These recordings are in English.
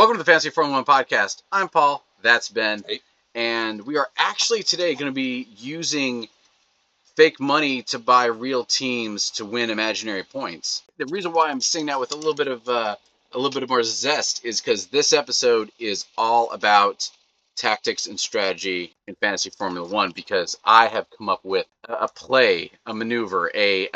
Welcome to the Fantasy Formula 1 podcast. I'm Paul. That's Ben. Hey. And we are actually today going to be using fake money to buy real teams to win imaginary points. The reason why I'm saying that with a little bit of more zest is because this episode is all about tactics and strategy in Fantasy Formula 1, because I have come up with a play, a maneuver, a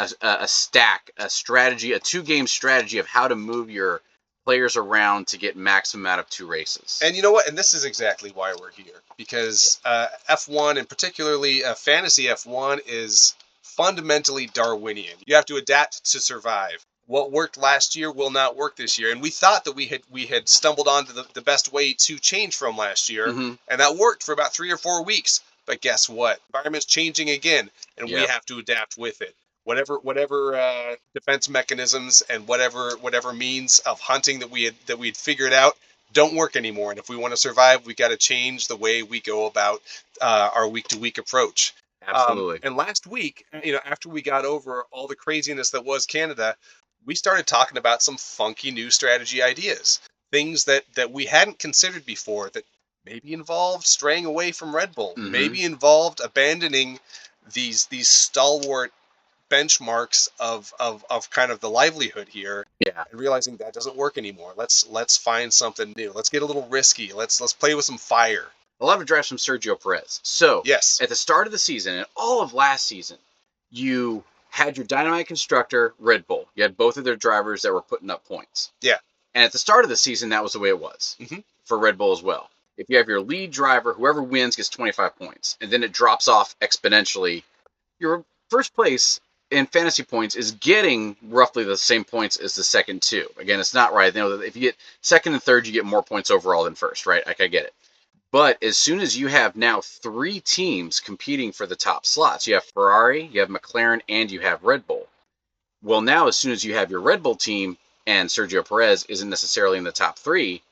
stack, a strategy, a two-game strategy of how to move your players around to get maximum out of 2 races. And you know what? And this is exactly why we're here. Because F1, and particularly fantasy F1, is fundamentally Darwinian. You have to adapt to survive. What worked last year will not work this year. And we thought that we had stumbled onto the best way to change from last year. Mm-hmm. And that worked for about 3 or 4 weeks. But guess what? Environment's changing again. And we have to adapt with it. Whatever defense mechanisms and whatever means of hunting that we'd figured out don't work anymore. And if we want to survive, we got to change the way we go about our week-to-week approach. Absolutely. And last week, after we got over all the craziness that was Canada, we started talking about some funky new strategy ideas, things that we hadn't considered before, that maybe involved straying away from Red Bull, Mm-hmm. maybe involved abandoning these stalwart benchmarks of kind of the livelihood here, and realizing that doesn't work anymore. Let's find something new. Let's get a little risky. Let's play with some fire. A lot of drafts from Sergio Perez. So Yes, at the start of the season and all of last season, you had your dynamite constructor, Red Bull. You had both of their drivers that were putting up points. Yeah. And at the start of the season, that was the way it was for Red Bull as well. If you have your lead driver, whoever wins gets 25 points, and then it drops off exponentially. Your first place in fantasy points is getting roughly the same points as the second two. Again, it's not right. If you get second and third, you get more points overall than first, right? Like, I get it. But as soon as you have now 3 teams competing for the top slots, you have Ferrari, you have McLaren, and you have Red Bull. Well, now as soon as you have your Red Bull team and Sergio Perez isn't necessarily in the top 3,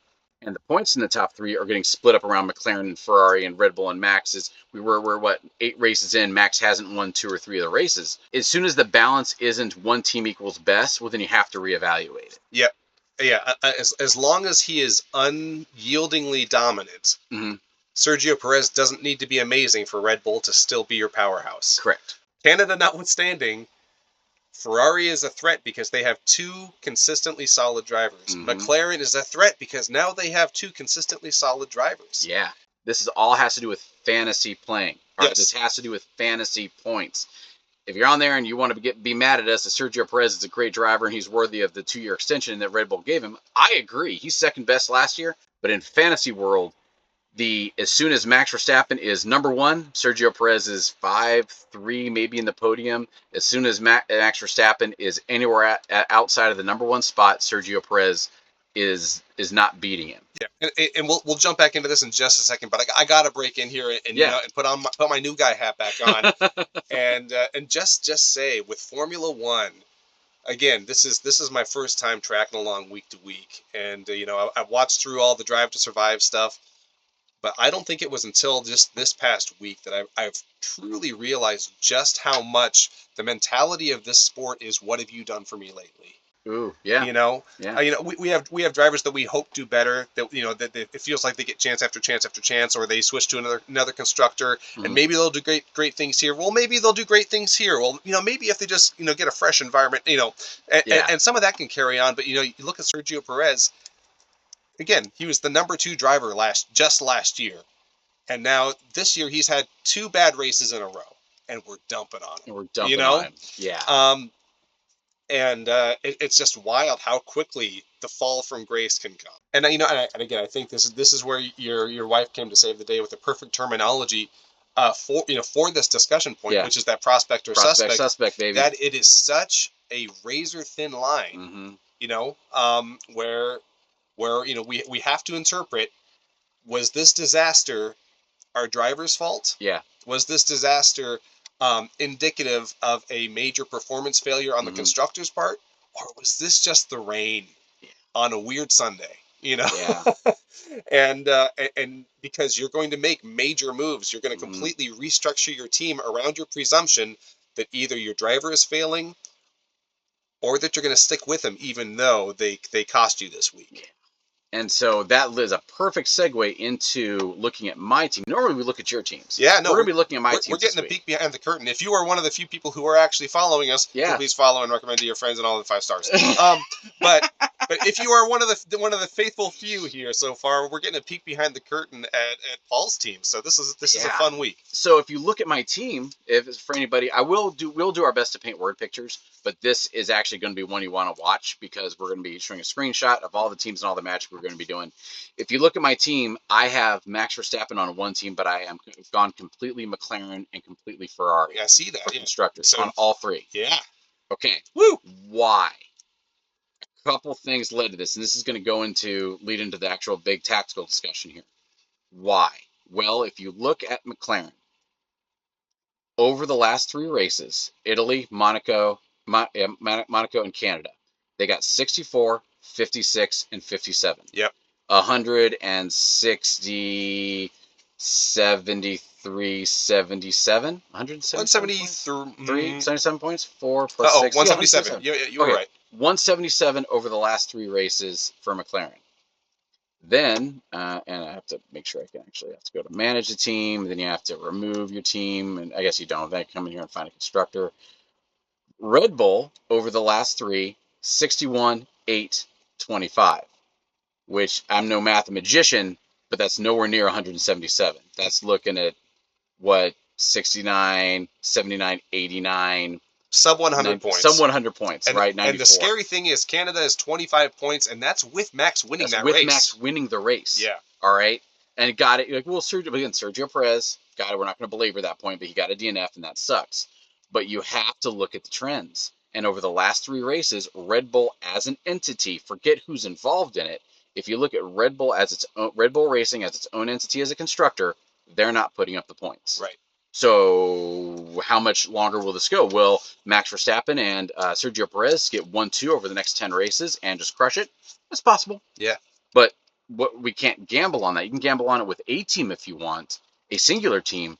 and the points in the top 3 are getting split up around McLaren and Ferrari and Red Bull and Max. We're 8 races in. Max hasn't won 2 or 3 of the races. As soon as the balance isn't one team equals best, well, then you have to reevaluate it. Yep. Yeah. As long as he is unyieldingly dominant, Sergio Perez doesn't need to be amazing for Red Bull to still be your powerhouse. Correct. Canada notwithstanding, Ferrari is a threat because they have 2 consistently solid drivers. McLaren is a threat because now they have 2 consistently solid drivers. Yeah. This all has to do with fantasy playing. Right? Yes. This has to do with fantasy points. If you're on there and you want to be mad at us that Sergio Perez is a great driver and he's worthy of the 2-year extension that Red Bull gave him, I agree. He's second best last year. But in fantasy world, as soon as Max Verstappen is number 1, Sergio Perez is 5-3, maybe in the podium. As soon as Max Verstappen is anywhere outside of the number 1 spot, Sergio Perez is not beating him. Yeah, and we'll jump back into this in just a second, but I got to break in here and and put my new guy hat back on, and just say with Formula One. Again, this is my first time tracking along week to week, and I've watched through all the Drive to Survive stuff. But I don't think it was until just this past week that I've truly realized just how much the mentality of this sport is. What have you done for me lately? Ooh, yeah. We have drivers that we hope do better. That that it feels like they get chance after chance after chance, or they switch to another constructor, and maybe they'll do great things here. Well, maybe they'll do great things here. Well, maybe if they just get a fresh environment, and some of that can carry on. But you look at Sergio Perez. Again, he was the number 2 driver last year. And now this year he's had 2 bad races in a row. And we're dumping on him. On him. Yeah. It's just wild how quickly the fall from grace can come. And and again, I think this is where your wife came to save the day with the perfect terminology for this discussion point, which is that prospect or suspect, baby. That it is such a razor thin line, where we have to interpret, was this disaster our driver's fault? Yeah. Was this disaster indicative of a major performance failure on the constructor's part? Or was this just the rain on a weird Sunday? Yeah. and because you're going to make major moves, you're going to completely restructure your team around your presumption that either your driver is failing or that you're going to stick with them even though they cost you this week. And so that is a perfect segue into looking at my team. Normally we look at your teams. Yeah, no, we're going to be looking at my team. We're getting a peek behind the curtain. If you are one of the few people who are actually following us, please follow and recommend to your friends and all the 5 stars. But if you are one of the faithful few here so far, we're getting a peek behind the curtain at Paul's team. So this is a fun week. So if you look at my we'll do our best to paint word pictures, but this is actually going to be one you want to watch because we're going to be showing a screenshot of all the teams and all the magic we're going to be doing. If you look at my team, I have Max Verstappen on one team, but I am gone completely McLaren and completely Ferrari. Yeah, I see that. Constructors on all 3. Yeah. Okay. Woo. Why? A couple things led to this, and this is going to lead into the actual big tactical discussion here. Why? Well, if you look at McLaren, over the last 3 races, Italy, Monaco, and Canada, they got 64, 56, and 57. Yep. 160, 73, 77? 177 points? 4 plus 6. 177. Yeah, you were right. 177 over the last 3 races for McLaren. Then, and I have to make sure I can actually have to go to manage the team. Then you have to remove your team. And I guess you don't. Then come in here and find a constructor. Red Bull, over the last 3, 61, 8, 25. Which I'm no mathematician, but that's nowhere near 177. That's looking at, 69, 79, 89. Sub 100 points. Sub 100 points, right? 94. And the scary thing is Canada is 25 points, and that's with Max winning that race. With Max winning the race. Yeah. All right? And got it. Sergio Perez, got it. We're not going to belabor that point, but he got a DNF, and that sucks. But you have to look at the trends. And over the last 3 races, Red Bull as an entity, forget who's involved in it. If you look at Red Bull Racing as its own entity as a constructor, they're not putting up the points. Right. So how much longer will this go? Will Max Verstappen and Sergio Perez get 1-2 over the next 10 races and just crush it? It's possible. Yeah. But we can't gamble on that. You can gamble on it with a team if you want, a singular team.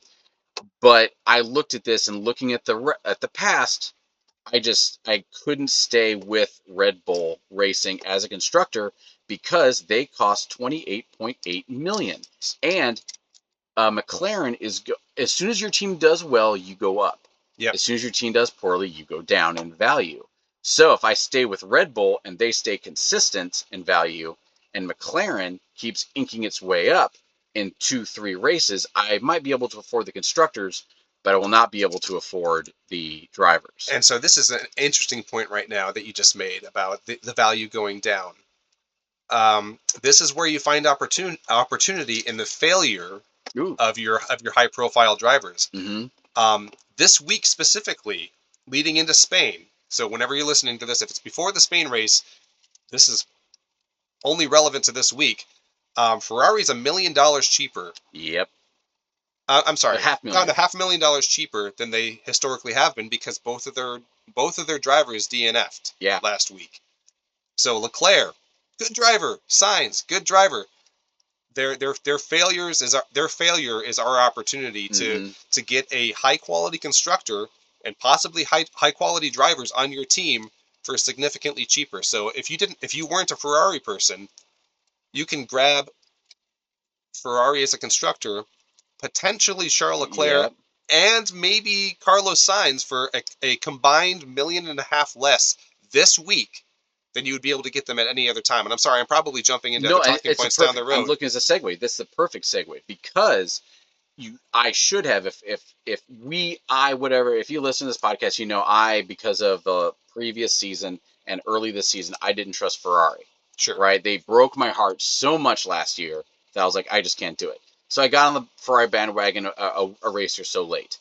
But I looked at this and looking at the past, I couldn't stay with Red Bull Racing as a constructor because they cost $28.8 million. And McLaren is as soon as your team does well, you go up. Yep. As soon as your team does poorly, you go down in value. So if I stay with Red Bull and they stay consistent in value, and McLaren keeps inking its way up in 2-3 races, I might be able to afford the constructors, but I will not be able to afford the drivers. And so this is an interesting point right now that you just made about the value going down. This is where you find opportunity in the failure of your high profile drivers. Mm-hmm. This week specifically, leading into Spain. So whenever you're listening to this, if it's before the Spain race, this is only relevant to this week. Ferrari's $1 million cheaper. Yep. I'm sorry, $500,000 cheaper than they historically have been because both of their drivers DNF'd last week. So Leclerc, good driver. Sainz, good driver. Their failure is our opportunity to get a high quality constructor and possibly high quality drivers on your team for significantly cheaper. So if you weren't a Ferrari person, you can grab Ferrari as a constructor, potentially Charles Leclerc, and maybe Carlos Sainz for a combined $1.5 million less this week than you would be able to get them at any other time. And I'm sorry, I'm probably jumping into other talking points down the road. I'm looking as a segue. This is the perfect segue because I should have, if you listen to this podcast, you know, because of the previous season and early this season, I didn't trust Ferrari. Sure. Right? They broke my heart so much last year that I was like, I just can't do it. So I got on the Ferrari bandwagon a race or so late.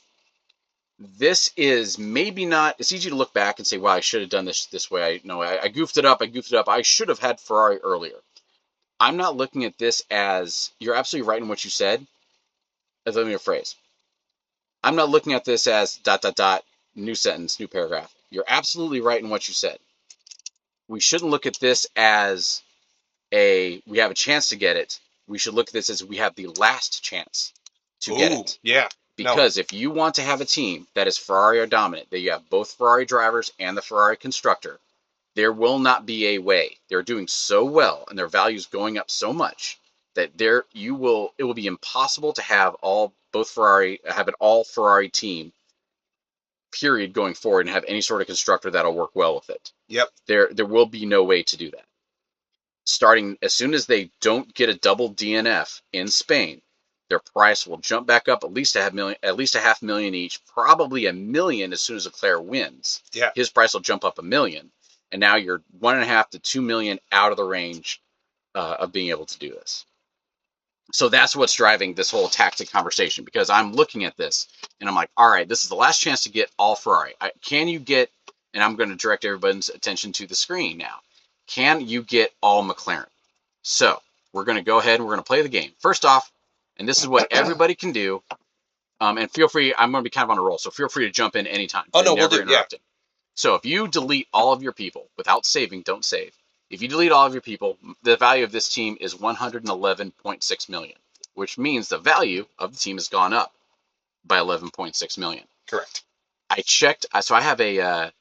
This is maybe not. It's easy to look back and say, "Wow, I should have done this way." I goofed it up. I should have had Ferrari earlier. I'm not looking at this as you're absolutely right in what you said. Let me rephrase. I'm not looking at this as ... new sentence, new paragraph. You're absolutely right in what you said. We shouldn't look at this as we have a chance to get it. We should look at this as we have the last chance to get it. Yeah. Because if you want to have a team that is Ferrari or dominant, that you have both Ferrari drivers and the Ferrari constructor, there will not be a way. They're doing so well and their value is going up so much that it will be impossible to have an all Ferrari team period going forward and have any sort of constructor that'll work well with it. Yep. There will be no way to do that. Starting as soon as they don't get a double DNF in Spain, their price will jump back up at least a half million each, probably $1 million as soon as Leclerc wins. Yeah. His price will jump up $1 million, and now you're $1.5 to $2 million out of the range of being able to do this. So that's what's driving this whole tactic conversation, because I'm looking at this and I'm like, all right, this is the last chance to get all Ferrari. Can you get, and I'm going to direct everybody's attention to the screen now, can you get all McLaren? So we're going to go ahead and we're going to play the game. First off, and this is what everybody can do, and feel free, I'm going to be kind of on a roll, so feel free to jump in anytime. Oh, no, we'll do it, yeah. So if you delete all of your people without saving, don't save. If you delete all of your people, the value of this team is $111.6 million, which means the value of the team has gone up by $11.6 million. Correct. I checked, so I have a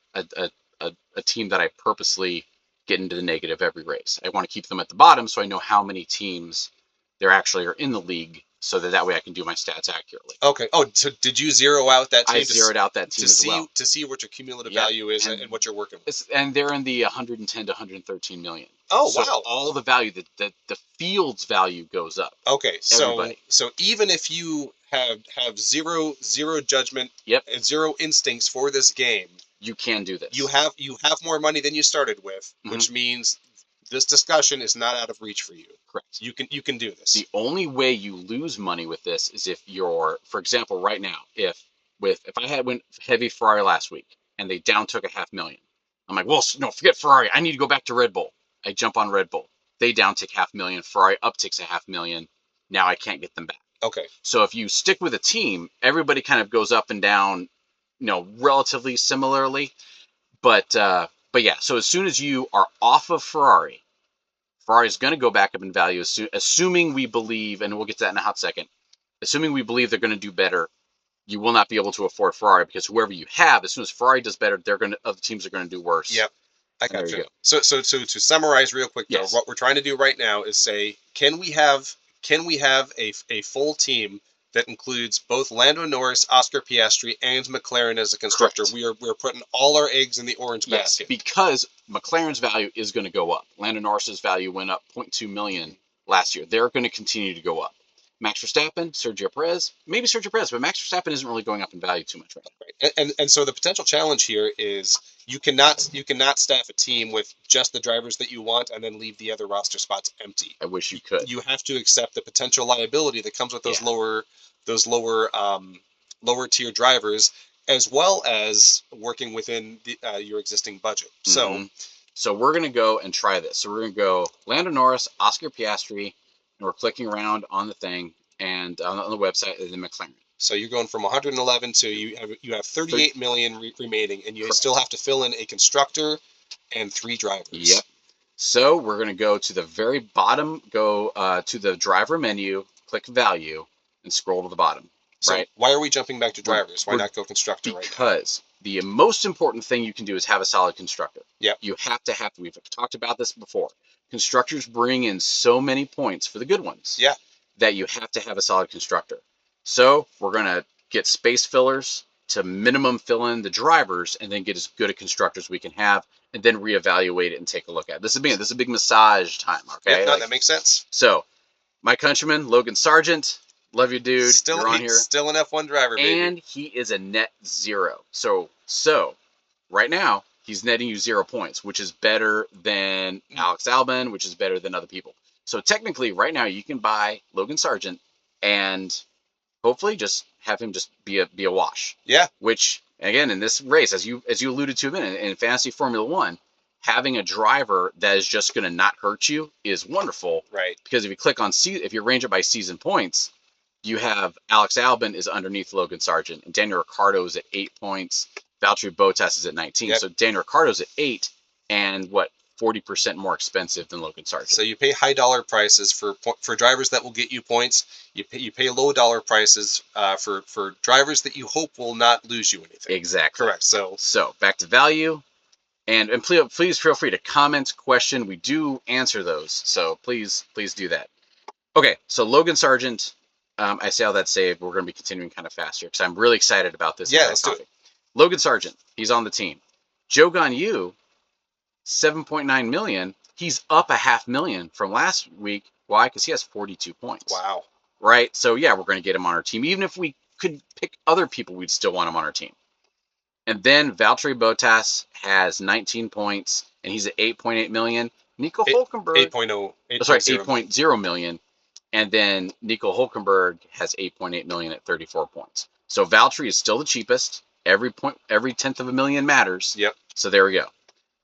team that I purposely get into the negative every race. I want to keep them at the bottom so I know how many teams there actually are in the league, so that way I can do my stats accurately. Okay. Oh, so did you zero out that team? I zeroed out that team as well. To see what your cumulative value is and what you're working with. And they're in the 110 to 113 million. Oh, so wow. All the value, the field's value goes up. Okay, so even if you have zero judgment and zero instincts for this game, you can do this. You have more money than you started with, which means this discussion is not out of reach for you. Correct. You can do this. The only way you lose money with this is if you're, for example, right now, if I went heavy Ferrari last week and they down took $500,000, I'm like, well, no, forget Ferrari. I need to go back to Red Bull. I jump on Red Bull. They down tick $500,000. Ferrari upticks $500,000. Now I can't get them back. Okay. So if you stick with a team, everybody kind of goes up and down, relatively similarly. But yeah. So as soon as you are off of Ferrari is going to go back up in value, assuming we believe, and we'll get to that in a hot second, assuming we believe they're going to do better. You will not be able to afford Ferrari, because whoever you have, as soon as Ferrari does better, other teams are going to do worse. Yep, I got you. So to summarize real quick, though, what we're trying to do right now is say, can we have a full team that includes both Lando Norris, Oscar Piastri, and McLaren as a constructor? Correct. We're putting all our eggs in the orange basket. Because McLaren's value is going to go up. Lando Norris's value went up $0.2 million last year. They're going to continue to go up. Max Verstappen, Sergio Perez, maybe Sergio Perez, but Max Verstappen isn't really going up in value too much right now. Right. And so the potential challenge here is you cannot staff a team with just the drivers that you want and then leave the other roster spots empty. I wish you could. You have to accept the potential liability that comes with those lower tier drivers, as well as working within your existing budget. So we're going to go and try this. So we're going to go Lando Norris, Oscar Piastri, and we're clicking around on the thing and on the website of the McLaren. So you're going from 111 to you have 38 million remaining, and you still have to fill in a constructor and 3 drivers. Yep. So we're going to go to the very bottom, go to the driver menu, click value, and scroll to the bottom. So right? Why are we jumping back to drivers? Why not go constructor right now? Because the most important thing you can do is have a solid constructor. Yep. You have to. We've talked about this before. Constructors bring in so many points for the good ones. Yeah. That you have to have a solid constructor. So we're going to get space fillers to minimum fill in the drivers and then get as good a constructor as we can have, and then reevaluate it and take a look at it. This is a big massage time. Okay. Yeah, that makes sense. So my countryman, Logan Sargent, love you, dude. You're on here. Still an F1 driver, baby. And he is a net 0. So right now, he's netting you 0 points, which is better than Alex Albon, which is better than other people. So technically, right now, you can buy Logan Sargent and hopefully just have him just be a wash. Yeah. Which, again, in this race, as you alluded to a minute, in Fantasy Formula 1, having a driver that is just going to not hurt you is wonderful. Right. Because if you range it by season points, you have Alex Albon is underneath Logan Sargent, and Daniel Ricciardo is at 8 points. Valtteri Bottas is at 19. Yep. So Daniel Ricciardo's at 8, and 40% more expensive than Logan Sargent. So you pay high dollar prices for drivers that will get you points. You pay low dollar prices for drivers that you hope will not lose you anything. Exactly. Correct. So back to value. And please feel free to comment, question. We do answer those, so please do that. Okay, so Logan Sargent, I say all that saved. We're going to be continuing kind of faster because I'm really excited about this. Yeah, let's do it. Logan Sargent, he's on the team. Joe Gonyu, 7.9 million. He's up $500,000 from last week. Why? Because he has 42 points. Wow. Right? So yeah, we're going to get him on our team. Even if we could pick other people, we'd still want him on our team. And then Valtteri Bottas has 19 points, and he's at 8.8 million. Nico Hulkenberg, 8.0 million. And then Nico Hulkenberg has 8.8 million at 34 points. So Valtteri is still the cheapest. Every tenth of a million matters. Yep. So there we go.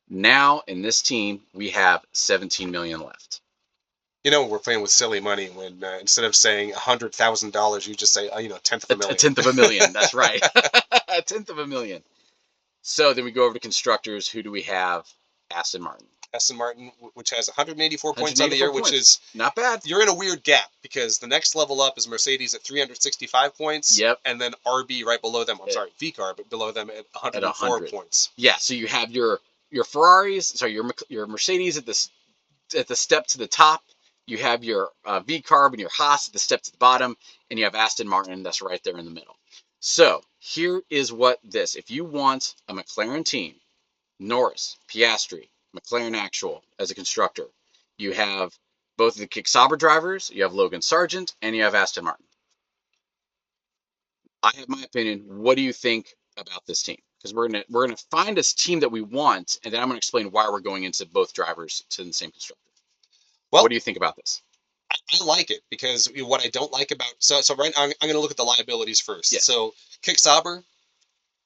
Now in this team we have 17 million left. You know, we're playing with silly money when instead of saying $100,000, you just say, tenth of a million. A tenth of a million. That's right. A tenth of a million. So then we go over to constructors. Who do we have? Aston Martin. Aston Martin, which has 184 points on the year, which is not bad. You're in a weird gap because the next level up is Mercedes at 365 points. Yep. And then RB right below them. VCAR, but below them at 104 points. Yeah. So you have your Ferraris. Sorry, your Mercedes at the step to the top. You have your VCARB and your Haas at the step to the bottom, and you have Aston Martin that's right there in the middle. So here is if you want a McLaren team, Norris, Piastri, McLaren Actual as a constructor, you have both of the Kick Sauber drivers, you have Logan Sargent, and you have Aston Martin. I have my opinion. What do you think about this team? Because we're gonna find this team that we want, and then I'm gonna explain why we're going into both drivers to the same constructor. Well, what do you think about this? I like it because what I don't like about so right now I'm going to look at the liabilities first. Yeah. So Kick Sauber,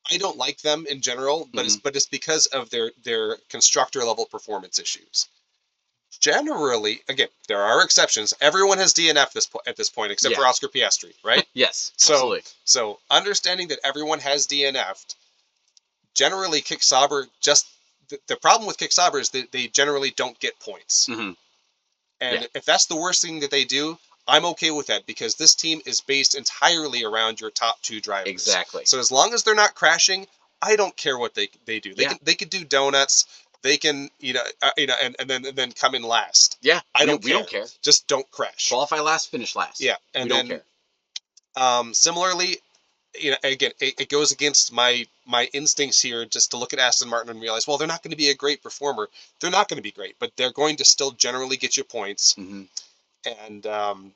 I don't like them in general, but it's because of their constructor level performance issues. Generally, again, there are exceptions. Everyone has DNF at this point except for Oscar Piastri, right? Yes, absolutely. So understanding that everyone has DNF'd, generally Kick Sauber the problem with Kick Sauber is that they generally don't get points. Mm-hmm. And if that's the worst thing that they do, I'm okay with that because this team is based entirely around your top two drivers. Exactly. So as long as they're not crashing, I don't care what they do. They could do donuts. They can and then come in last. Yeah, we don't care. Just don't crash. Qualify last, finish last. Yeah, and we don't care. Similarly, again, it goes against my instincts here just to look at Aston Martin and realize, well, they're not going to be a great performer. They're not going to be great, but they're going to still generally get you points. Mm-hmm.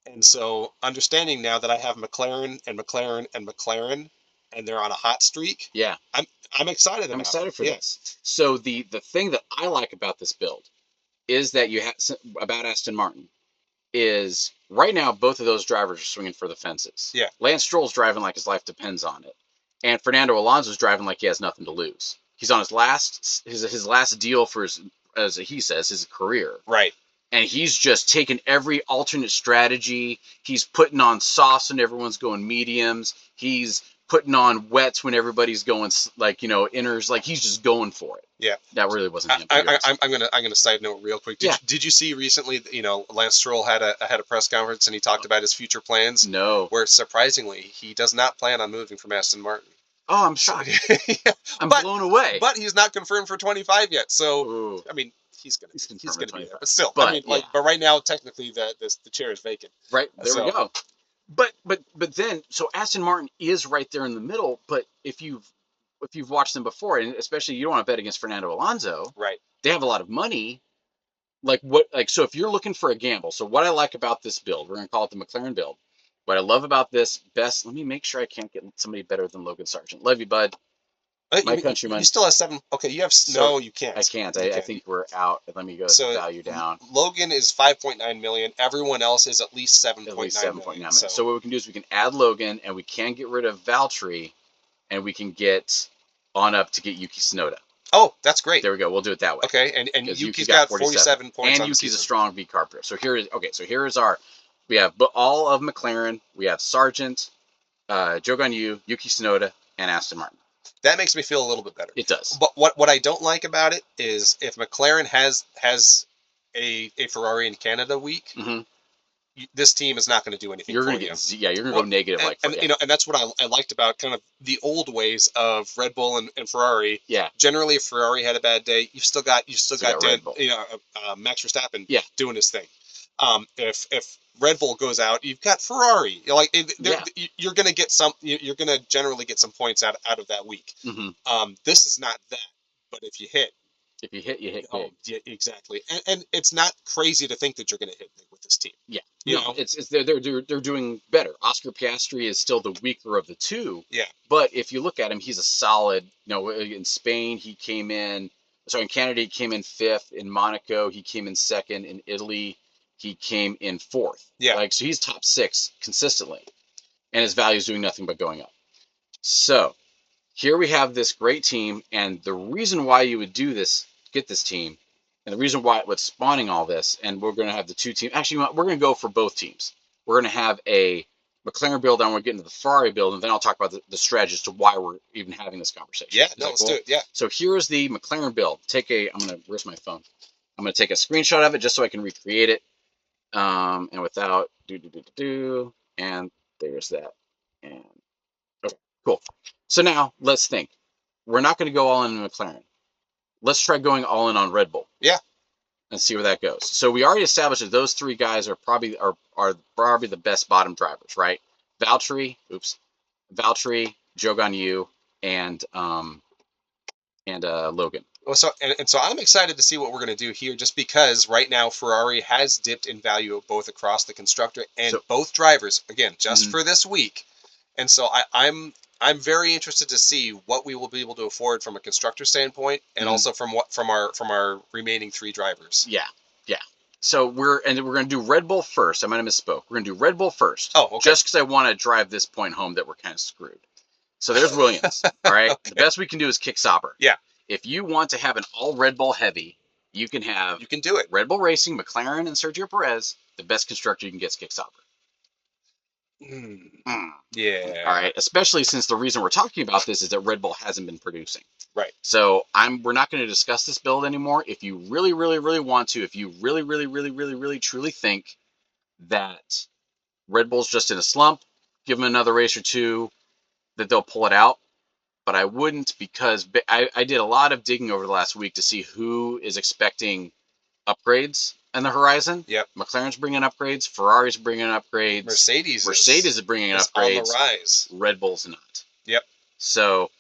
And so understanding now that I have McLaren, and they're on a hot streak. Yeah, I'm excited. I'm excited for this. So the thing that I like about this build is that about Aston Martin is right now both of those drivers are swinging for the fences. Yeah. Lance Stroll's driving like his life depends on it, and Fernando Alonso's driving like he has nothing to lose. He's on his last deal for as he says, his career. Right. And he's just taking every alternate strategy. He's putting on softs when everyone's going mediums. He's putting on wets when everybody's going inners. Like he's just going for it. Yeah, that really wasn't him. I'm gonna side note real quick. Did you see recently? Lance Stroll had a press conference and he talked about his future plans. No, where surprisingly he does not plan on moving from Aston Martin. Oh, I'm shocked. I'm blown away. But he's not confirmed for 25 yet. So ooh. I mean, he's gonna be there. But still, but right now technically the chair is vacant. Right there we go. But then so Aston Martin is right there in the middle. But if you've watched them before, and especially you don't want to bet against Fernando Alonso, right? They have a lot of money. So if you're looking for a gamble, so what I like about this build, we're gonna call it the McLaren build. What I love about this let me make sure I can't get somebody better than Logan Sargent. Love you, bud. My countryman. You still have 7. Okay, you have no. You can't. I can't. I think we're out. Let me go value down. Logan is 5.9 million. Everyone else is at least 7.9 million. So what we can do is we can add Logan, and we can get rid of Valtteri, and we can get on up to get Yuki Tsunoda. Oh, that's great. There we go. We'll do it that way. Okay, and Yuki's got 47 points. And Yuki's a strong V-carb player. So here is our. We have all of McLaren. We have Sargent, Joe Gonyu, Yuki Tsunoda, and Aston Martin. That makes me feel a little bit better. It does. But what I don't like about it is if McLaren has a Ferrari in Canada week, this team is not going to do anything You're for gonna you. get you're gonna go negative and that's what I liked about kind of the old ways of Red Bull and Ferrari. Yeah. Generally, if Ferrari had a bad day, you've still got Red Bull. Max Verstappen doing his thing. If Red Bull goes out, you've got Ferrari. You're going to get you're going to generally get some points out of that week. Mm-hmm. This is not that, but if you hit, you hit oh, big. yeah, exactly. And it's not crazy to think that you're going to hit big with this team. Yeah. You know, know? it's they're doing better. Oscar Piastri is still the weaker of the two. Yeah. But if you look at him, he's a solid. In Spain he came in. So in Canada he came in 5th. In Monaco he came in 2nd. In Italy he came in 4th. Yeah. So he's top 6 consistently, and his value is doing nothing but going up. So here we have this great team, and the reason why you would do this, get this team, and the reason why what's spawning all this, and we're going to have the two teams. Actually, we're going to go for both teams. We're going to have a McLaren build, and we're getting to the Ferrari build, and then I'll talk about the strategy as to why we're even having this conversation. Yeah, let's do it. Yeah. So here's the McLaren build. Where's my phone? I'm going to take a screenshot of it just so I can recreate it. And without and there's that. And okay, cool. So now let's think. We're not going to go all in McLaren. Let's try going all in on Red Bull. Yeah. And see where that goes. So we already established that those 3 guys are probably the best bottom drivers, right? Valtteri, Joe Ganyu, and Logan. Well, so I'm excited to see what we're going to do here, just because right now Ferrari has dipped in value both across the constructor and both drivers, again, just for this week. And so I'm very interested to see what we will be able to afford from a constructor standpoint, and also from our remaining 3 drivers. Yeah. So we're going to do Red Bull first. I might have misspoke. We're going to do Red Bull first. Oh, okay. Just because I want to drive this point home that we're kind of screwed. So there's Williams. All right. Okay. The best we can do is kick Sauber. Yeah. If you want to have an all Red Bull heavy, you can do it. Red Bull Racing, McLaren, and Sergio Perez. The best constructor you can get is kick Sauber. Yeah. All right. Especially since the reason we're talking about this is that Red Bull hasn't been producing. Right. So we're not going to discuss this build anymore. If you really, really, really want to, if you really, really, really, really, really, truly think that Red Bull's just in a slump, give them another race or 2, that they'll pull it out. But I wouldn't, because I did a lot of digging over the last week to see who is expecting upgrades on the horizon. Yep. McLaren's bringing upgrades. Ferrari's bringing upgrades. Mercedes is bringing upgrades. On the rise. Red Bull's not. Yep. So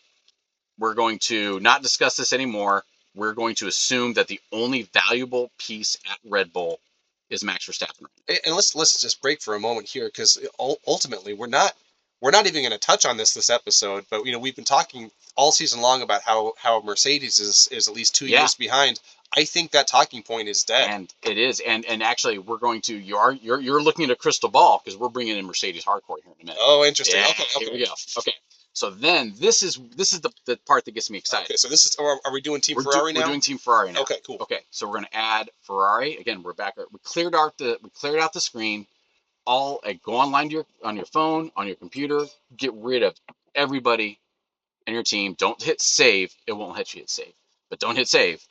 we're going to not discuss this anymore. We're going to assume that the only valuable piece at Red Bull is Max Verstappen. And let's just break for a moment here, because ultimately we're not even going to touch on this episode, but we've been talking all season long about how Mercedes is at least 2 years behind. I think that talking point is dead. And it is. And actually, we're going to you're looking at a crystal ball, because we're bringing in Mercedes hardcore here in a minute. Oh, interesting. Yeah, okay. Here we go. Okay. So then this is the part that gets me excited. Okay. So this is. Are we doing Team Ferrari now? We're doing Team Ferrari now. Okay. Cool. Okay. So we're going to add Ferrari again. We're back. We cleared out the screen. Go online on your phone, on your computer. Get rid of everybody in your team. Don't hit save. It won't let you hit save. But don't hit save.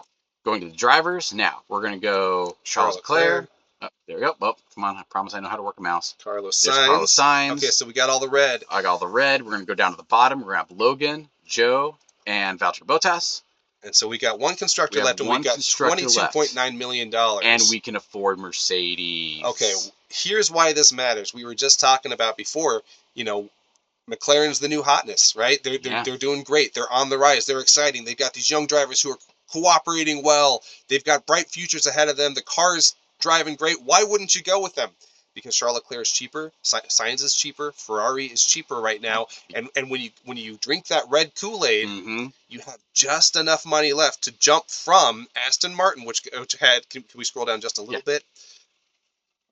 Going to the drivers. Now, we're going to go Charles Leclerc. Oh, there we go. Well, come on. I promise I know how to work a mouse. Carlos Sainz. Okay, so we got all the red. I got all the red. We're going to go down to the bottom. We're going to have Logan, Joe, and Valtteri Bottas. And so we got one constructor left, and we got $22.9 million. And we can afford Mercedes. Okay, here's why this matters. We were just talking about before, McLaren's the new hotness, right? They're doing great. They're on the rise. They're exciting. They've got these young drivers who are cooperating well. They've got bright futures ahead of them. The car's driving great. Why wouldn't you go with them? Because Charles Leclerc is cheaper, Sainz is cheaper, Ferrari is cheaper right now, and when you drink that red Kool-Aid, you have just enough money left to jump from Aston Martin, which had. Can we scroll down just a little bit?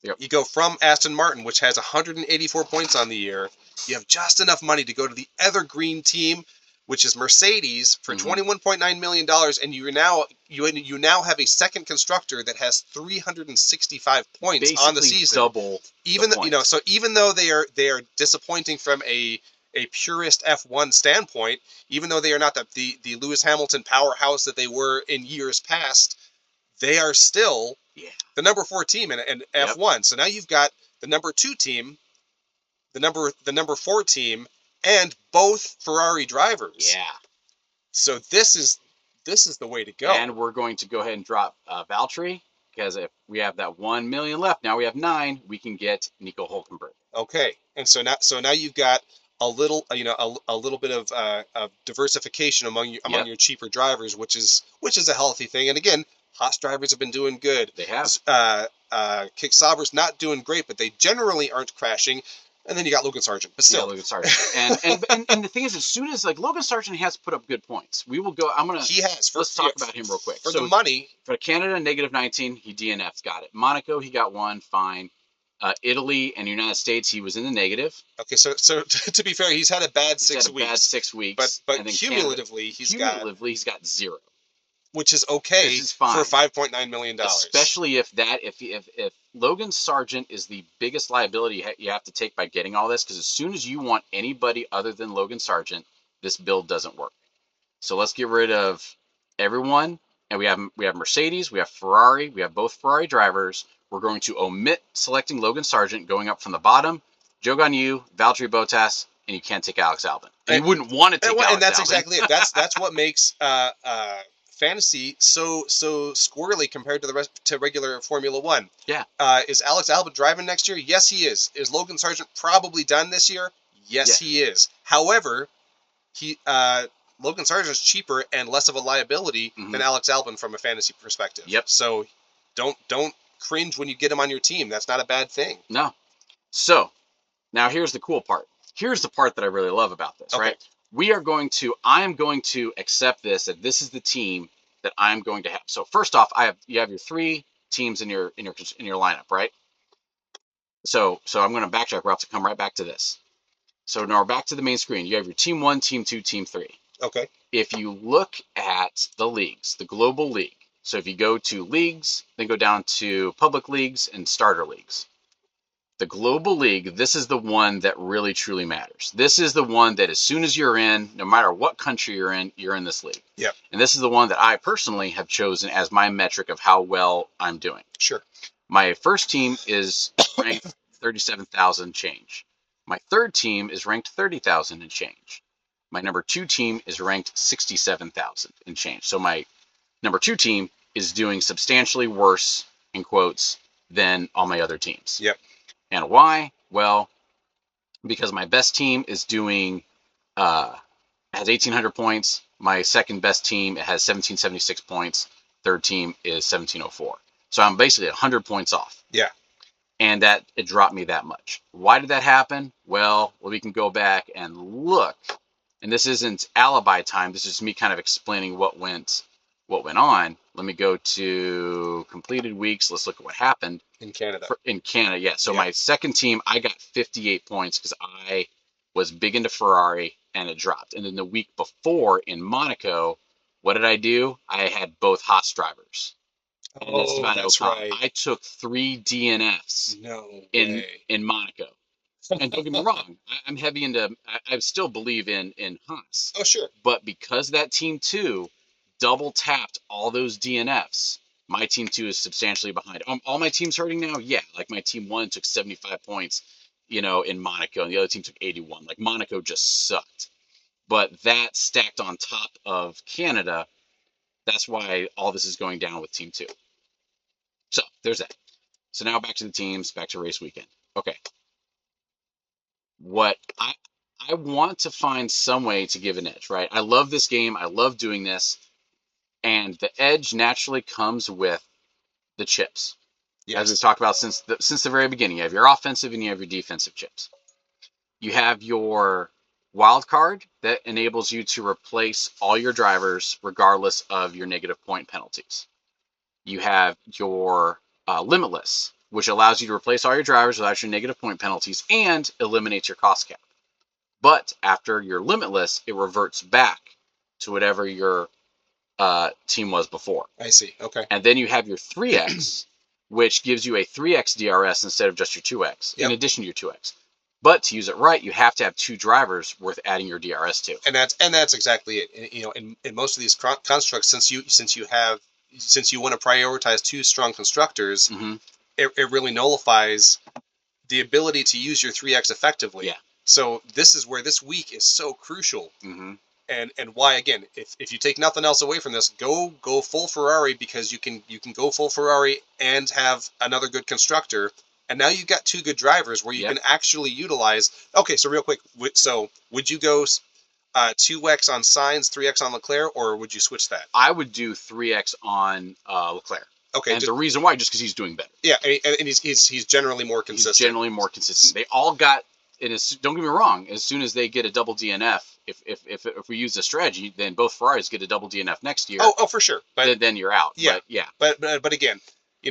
Yep. You go from Aston Martin, which has 184 points on the year. You have just enough money to go to the other green team, which is Mercedes, for $21.9 million, and you now have a second constructor that has 365 points basically on the season. Double. Even though they are disappointing from a purist F1 standpoint, even though they are not the Lewis Hamilton powerhouse that they were in years past, they are still the number 4 team in F1. So now you've got the number 2 team, the number 4 team, and both Ferrari drivers. Yeah. So this is the way to go. And we're going to go ahead and drop Valtteri, because if we have that 1 million left, now we have 9. We can get Nico Hülkenberg. Okay, and so now you've got a little a little bit of diversification among your cheaper drivers, which is a healthy thing. And again, Haas drivers have been doing good. They have. Kick Sauber's not doing great, but they generally aren't crashing. And then you got Logan Sargent, but still. Yeah, Logan Sargent. and the thing is, as soon as Logan Sargent has put up good points, we will go. He has. Let's talk about him real quick. For the money. For Canada, -19, he DNF'd, got it. Monaco, he got 1, fine. Italy and United States, he was in the negative. Okay, so to be fair, he's had a bad 6 weeks. Bad 6 weeks. But cumulatively, he's got 0. Which is okay. Which is fine. For $5.9 million. Especially if Logan Sargent is the biggest liability you have to take by getting all this, because as soon as you want anybody other than Logan Sargent, this build doesn't work. So let's get rid of everyone. And we have Mercedes, we have Ferrari, we have both Ferrari drivers. We're going to omit selecting Logan Sargent, going up from the bottom. Zhou Guanyu, Valtteri Bottas, and you can't take Alex Albon. And you wouldn't want to take Alex Albon. And that's exactly it. That's what makes fantasy so squirrely compared to the rest to regular Formula One. Yeah. Is Alex Albon driving next year? Yes, he is. Is Logan Sargent probably done this year? Yes, he is. However, Logan Sargent's cheaper and less of a liability than Alex Albon from a fantasy perspective. Yep. So don't cringe when you get him on your team. That's not a bad thing. No. So now here's the cool part. Here's the part that I really love about this, right? I am going to accept this, that this is the team that I'm going to have. So first off, you have your 3 teams in your lineup, right? So I'm going to backtrack. We're about to come right back to this. So now we're back to the main screen. You have your team 1, team 2, team 3. Okay. If you look at the leagues, the global league, so if you go to leagues, then go down to public leagues and starter leagues. The global league, this is the one that really truly matters. This is the one that as soon as you're in, no matter what country you're in this league. Yep. And this is the one that I personally have chosen as my metric of how well I'm doing. Sure. My first team is ranked 37,000 change. My third team is ranked 30,000 and change. My number 2 team is ranked 67,000 and change. So my number 2 team is doing substantially worse, in quotes, than all my other teams. Yep. And why? Well, because my best team is doing has 1,800 points. My second best team has 1,776 points. Third team is 1,704. So I'm basically 100 points off. Yeah. And that it dropped me that much. Why did that happen? Well, we can go back and look. And this isn't alibi time. This is me kind of explaining what went on. Let me go to completed weeks. Let's look at what happened. In Canada. Yeah. So my second team, I got 58 points because I was big into Ferrari and it dropped. And then the week before in Monaco, what did I do? I had both Haas drivers. Oh, that's right. I took 3 DNFs in Monaco. And don't get me wrong, I'm heavy into, I still believe in Haas. Oh, sure. But because that team 2 double tapped all those DNFs, my team 2 is substantially behind. All my teams hurting now? Yeah. Like my team 1 took 75 points, in Monaco, and the other team took 81. Like Monaco just sucked. But that stacked on top of Canada, that's why all this is going down with team 2. So there's that. So now back to the teams, back to race weekend. Okay. What I want to find some way to give an edge, right? I love this game. I love doing this. And the edge naturally comes with the chips. Yes. As we've talked about since the very beginning. You have your offensive and you have your defensive chips. You have your wild card that enables you to replace all your drivers regardless of your negative point penalties. You have your limitless, which allows you to replace all your drivers without your negative point penalties and eliminates your cost cap. But after your limitless, it reverts back to whatever your team was before. I see. Okay. And then you have your 3x, which gives you a 3x DRS instead of just your 2x, in addition to your 2x. But to use it right, you have to have 2 drivers worth adding your DRS to. And that's exactly it. In most of these constructs, since you want to prioritize 2 strong constructors, it really nullifies the ability to use your 3X effectively. Yeah. So this is where this week is so crucial. Mm-hmm. And why, again, if you take nothing else away from this, go full Ferrari, because you can go full Ferrari and have another good constructor, and now you've got two good drivers where you can actually utilize. Okay, so real quick, so would you go 2X on Sainz, 3X on Leclerc, or would you switch that? I would do 3X on Leclerc. Okay, and the reason why, just because he's doing better. Yeah, and he's generally more consistent. He's generally more consistent. They all got. And don't get me wrong. As soon as they get a double DNF, if we use the strategy, then both Ferraris get a double DNF next year. Oh, for sure. But then you're out. Yeah, but again,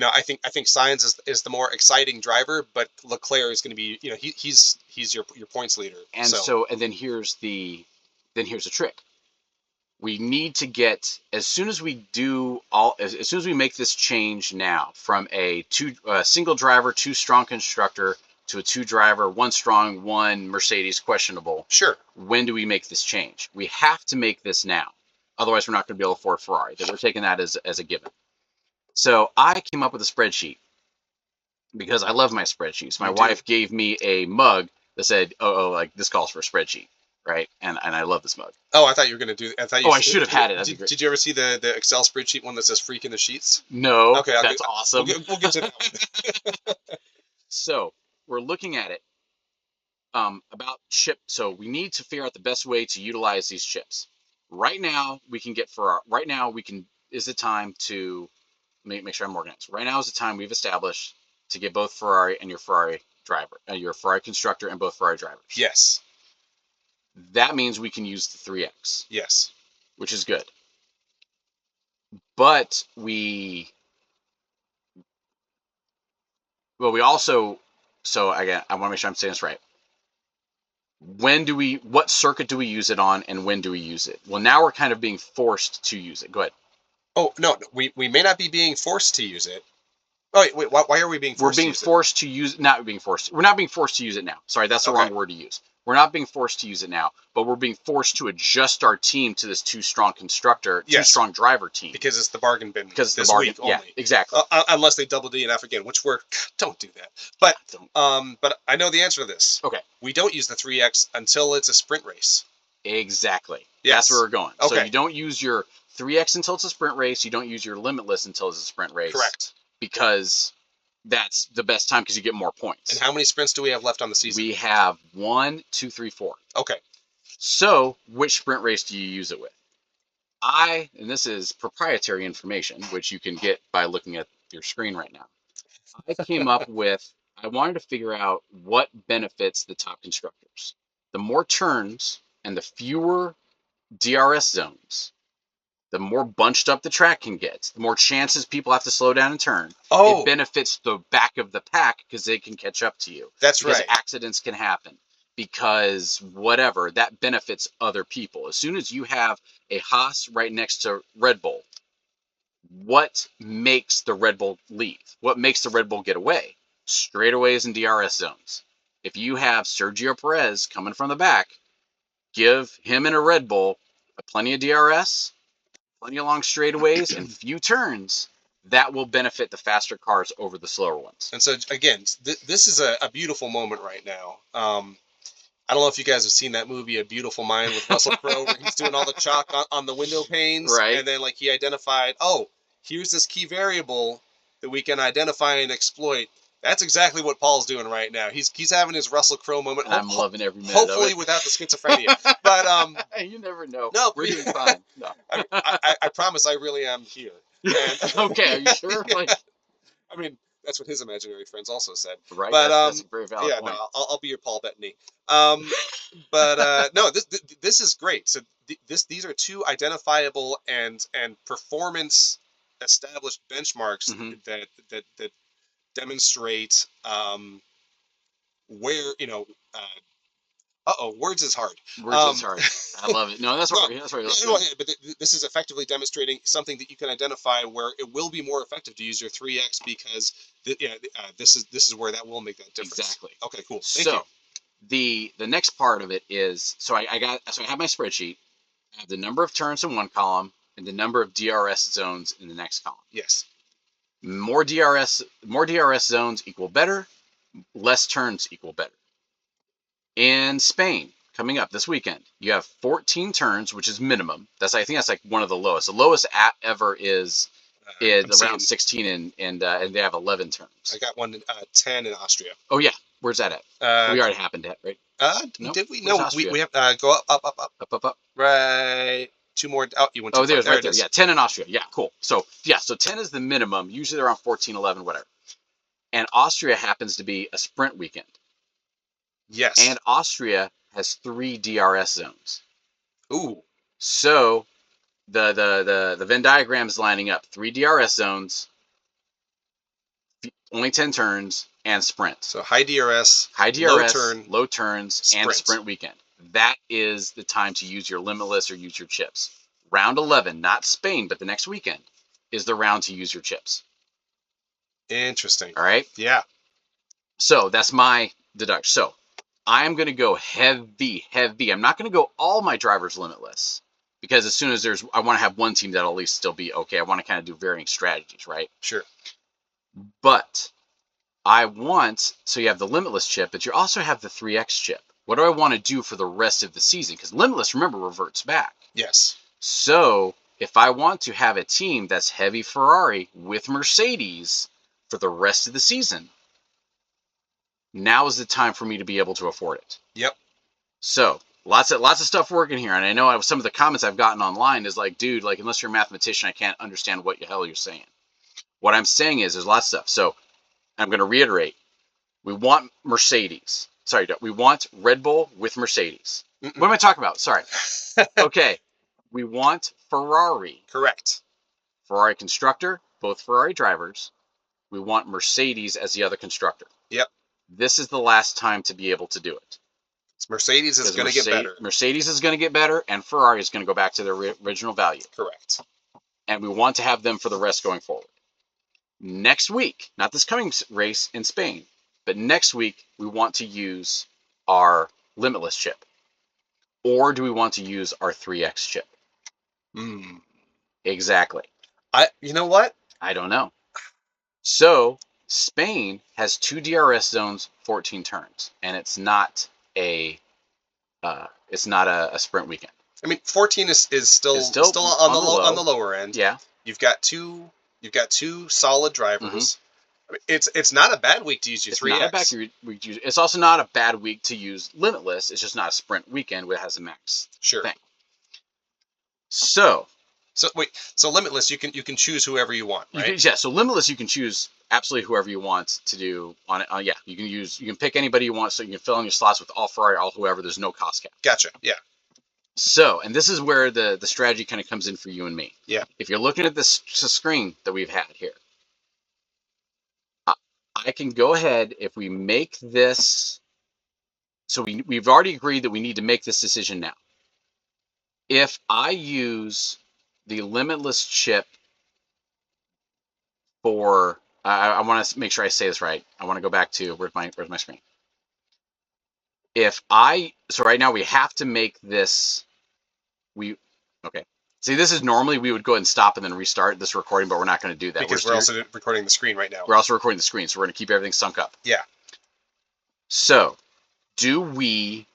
I think Sainz is the more exciting driver, but Leclerc is going to be, he's your points leader. And and then here's the trick. We need to get, as soon as we make this change now from a single driver, 2 strong constructor to a 2 driver, 1 strong, 1 Mercedes questionable. Sure. When do we make this change? We have to make this now. Otherwise, we're not going to be able to afford Ferrari. We're taking that as a given. So I came up with a spreadsheet because I love my spreadsheets. My wife gave me a mug that said, like this calls for a spreadsheet. Right, and I love this mug. Oh, I thought you were going to do. I should have had it. Did you ever see the Excel spreadsheet one that says "freak in the sheets"? No. Okay, that's awesome. We'll get to that one. So we're looking at it about chip. So we need to figure out the best way to utilize these chips. Right now, we can get Ferrari. Right now, is the time to make sure I'm organized. Right now is the time we've established to get both Ferrari and your Ferrari driver, your Ferrari constructor, and both Ferrari drivers. Yes. That means we can use the 3X. Yes. Which is good. But we also, so again, I want to make sure I'm saying this right. What circuit do we use it on, and when do we use it? Well, now we're kind of being forced to use it. Go ahead. Oh, no, we may not be being forced to use it. Oh, wait, why are we being forced to use it? We're not being forced to use it now. Sorry, that's the wrong word to use. We're not being forced to use it now, but we're being forced to adjust our team to this 2 strong constructor, 2 strong driver team. Because it's the bargain bin. Because it's the bargain. Week only. Yeah, exactly. Unless they double DNF again, which don't do that. But I know the answer to this. Okay. We don't use the 3X until it's a sprint race. Exactly. Yes. That's where we're going. Okay. So you don't use your 3X until it's a sprint race. You don't use your limitless until it's a sprint race. Correct. Because that's the best time because you get more points. And how many sprints do we have left on the season? We have 1, 2, 3, 4. Okay. So which sprint race do you use it with? And this is proprietary information, which you can get by looking at your screen right now. I came up with, I wanted to figure out what benefits the top constructors. The more turns and the fewer DRS zones, the more bunched up the track can get, the more chances people have to slow down and turn. Oh. It benefits the back of the pack because they can catch up to you. That's right. Because accidents can happen. Because whatever, that benefits other people. As soon as you have a Haas right next to Red Bull, what makes the Red Bull leave? What makes the Red Bull get away? Straightaways and DRS zones. If you have Sergio Perez coming from the back, give him and a Red Bull plenty of DRS, plenty of long straightaways, and few turns. That will benefit the faster cars over the slower ones. And so, again, this is a beautiful moment right now. I don't know if you guys have seen that movie, A Beautiful Mind, with Russell Crowe, where he's doing all the chalk on the window panes. Right. And then, he identified, here's this key variable that we can identify and exploit. That's exactly what Paul's doing right now. He's having his Russell Crowe moment. I'm loving every minute of it. Hopefully without the schizophrenia. But you never know. No, we're doing fine. No. I promise I really am here. And, okay, are you sure? I mean, that's what his imaginary friends also said. Right. But that's a very valid point. No, I'll be your Paul Bettany. But no, this is great. So these are 2 identifiable and performance established benchmarks that demonstrate where words is hard. Words is hard. I love it. No, that's right. But this is effectively demonstrating something that you can identify where it will be more effective to use your 3X because this is where that will make that difference. Exactly. Okay, cool. Thank you. The next part of it is I have my spreadsheet. I have the number of turns in one column and the number of DRS zones in the next column. Yes. More DRS zones equal better. less turns equal better. In Spain, coming up this weekend, you have 14 turns, which is minimum. I think that's like one of the lowest. The lowest ever is around 16, and they have 11 turns. I got one 10 in Austria. Oh yeah, where's that at? We already happened to it, right? Nope. Did we? No, we have go up. Right. 2 more. Oh, you went too far. There's right there. Yeah, 10 in Austria. Yeah, cool. So 10 is the minimum. Usually they're around 14, 11, whatever. And Austria happens to be a sprint weekend. Yes. And Austria has 3 DRS zones. Ooh. So the Venn diagram is lining up. 3 DRS zones, only 10 turns, and sprint. So high DRS, low turns, sprint. And a sprint weekend. That is the time to use your limitless or use your chips. Round 11, not Spain, but the next weekend, is the round to use your chips. Interesting. All right? Yeah. So that's my deduction. So I'm going to go heavy. I'm not going to go all my drivers limitless, because as soon as I want to have one team that'll at least still be okay. I want to kind of do varying strategies, right? Sure. But so you have the limitless chip, but you also have the 3X chip. What do I want to do for the rest of the season? Because limitless, remember, reverts back. Yes. So if I want to have a team that's heavy Ferrari with Mercedes for the rest of the season, now is the time for me to be able to afford it. Yep. So lots of stuff working here, and I know some of the comments I've gotten online is like, dude, like unless you're a mathematician, I can't understand what the hell you're saying. What I'm saying is there's lots of stuff. So I'm going to reiterate: we want Mercedes. Sorry, we want Red Bull with Mercedes. Mm-mm. What am I talking about? Sorry. Okay, we want Ferrari. Correct. Ferrari constructor, both Ferrari drivers. We want Mercedes as the other constructor. Yep. This is the last time to be able to do it. Mercedes is going to get better. Mercedes is going to get better, and Ferrari is going to go back to their original value. Correct. And we want to have them for the rest going forward. Next week, not this coming race in Spain, but next week, we want to use our limitless chip. Or do we want to use our 3X chip? Exactly. You know what? I don't know. So Spain has 2 DRS zones, 14 turns, and it's not a sprint weekend. I mean, 14 is still on the lower end. Yeah. You've got two solid drivers. Mm-hmm. I mean, it's not a bad week to use your 3X. Not a bad week to use. It's also not a bad week to use limitless. It's just not a sprint weekend where it has a max thing. So limitless, you can choose whoever you want, right? So limitless, you can choose absolutely whoever you want to do on it. You can pick anybody you want, so you can fill in your slots with all Ferrari, all whoever. There's no cost cap. Gotcha. Yeah. So, and this is where the strategy kind of comes in for you and me. Yeah. If you're looking at this screen that we've had here, I can go ahead if we make this. So we've already agreed that we need to make this decision now. If I use the limitless chip for, I want to make sure I say this right. I want to go back to where's my screen. So right now we have to make this. Okay. See, this is normally we would go ahead and stop and then restart this recording, but we're not going to do that. Because we're also recording the screen right now. We're also recording the screen, so we're going to keep everything sunk up. Yeah. So, do we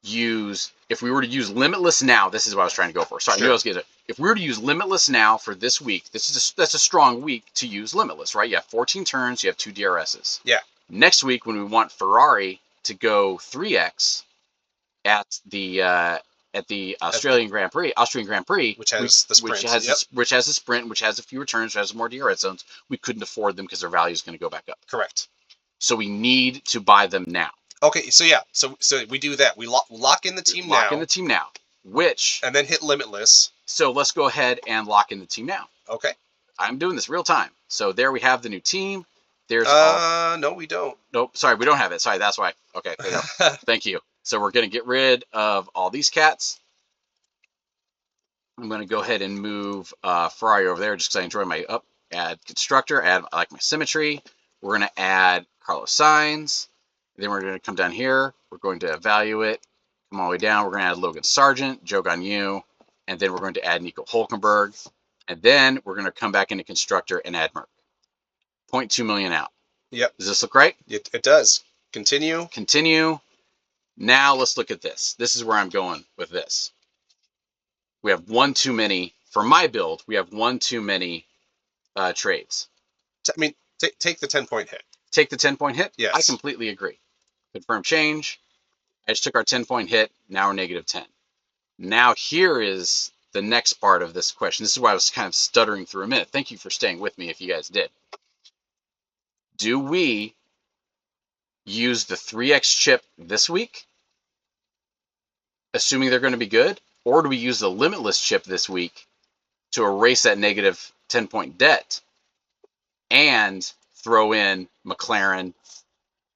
use, if we were to use limitless now, this is what I was trying to go for. Sorry, I knew I was getting it. If we were to use limitless now for this week, that's a strong week to use limitless, right? You have 14 turns, you have 2 DRSs. Yeah. Next week, when we want Ferrari to go 3X at the Australian Grand Prix, which has the sprint, which has a sprint, which has a fewer turns, which has more DRS zones, we couldn't afford them because their value is going to go back up. Correct. So we need to buy them now. Okay, so yeah, so we do that. We lock in the team now. Lock in the team now, and then hit limitless. So let's go ahead and lock in the team now. Okay. I'm doing this real time. So there we have the new team. There's no, we don't. Nope, sorry, we don't have it. Sorry, that's why. Okay, there you go. Thank you. So we're going to get rid of all these cats. I'm going to go ahead and move Ferrari over there just because I enjoy my add constructor. I like my symmetry. We're going to add Carlos Sainz. Then we're going to come down here. We're going to evaluate. Come all the way down. We're going to add Logan Sargent, Joe Gagnon, and then we're going to add Nico Hülkenberg. And then we're going to come back into constructor and add Merck. 0.2 million out. Yep. Does this look right? It does. Continue. Continue. Now let's look at this. This is where I'm going with this. We have one too many, for my build, we have one too many trades. I mean, take the 10-point hit. Take the 10-point hit? Yes. I completely agree. Confirm change. I just took our 10-point hit. Now we're negative 10. Now here is the next part of this question. This is why I was kind of stuttering through a minute. Thank you for staying with me if you guys did. Do we use the 3X chip this week, assuming they're going to be good? Or do we use the Limitless chip this week to erase that negative 10-point debt and throw in McLaren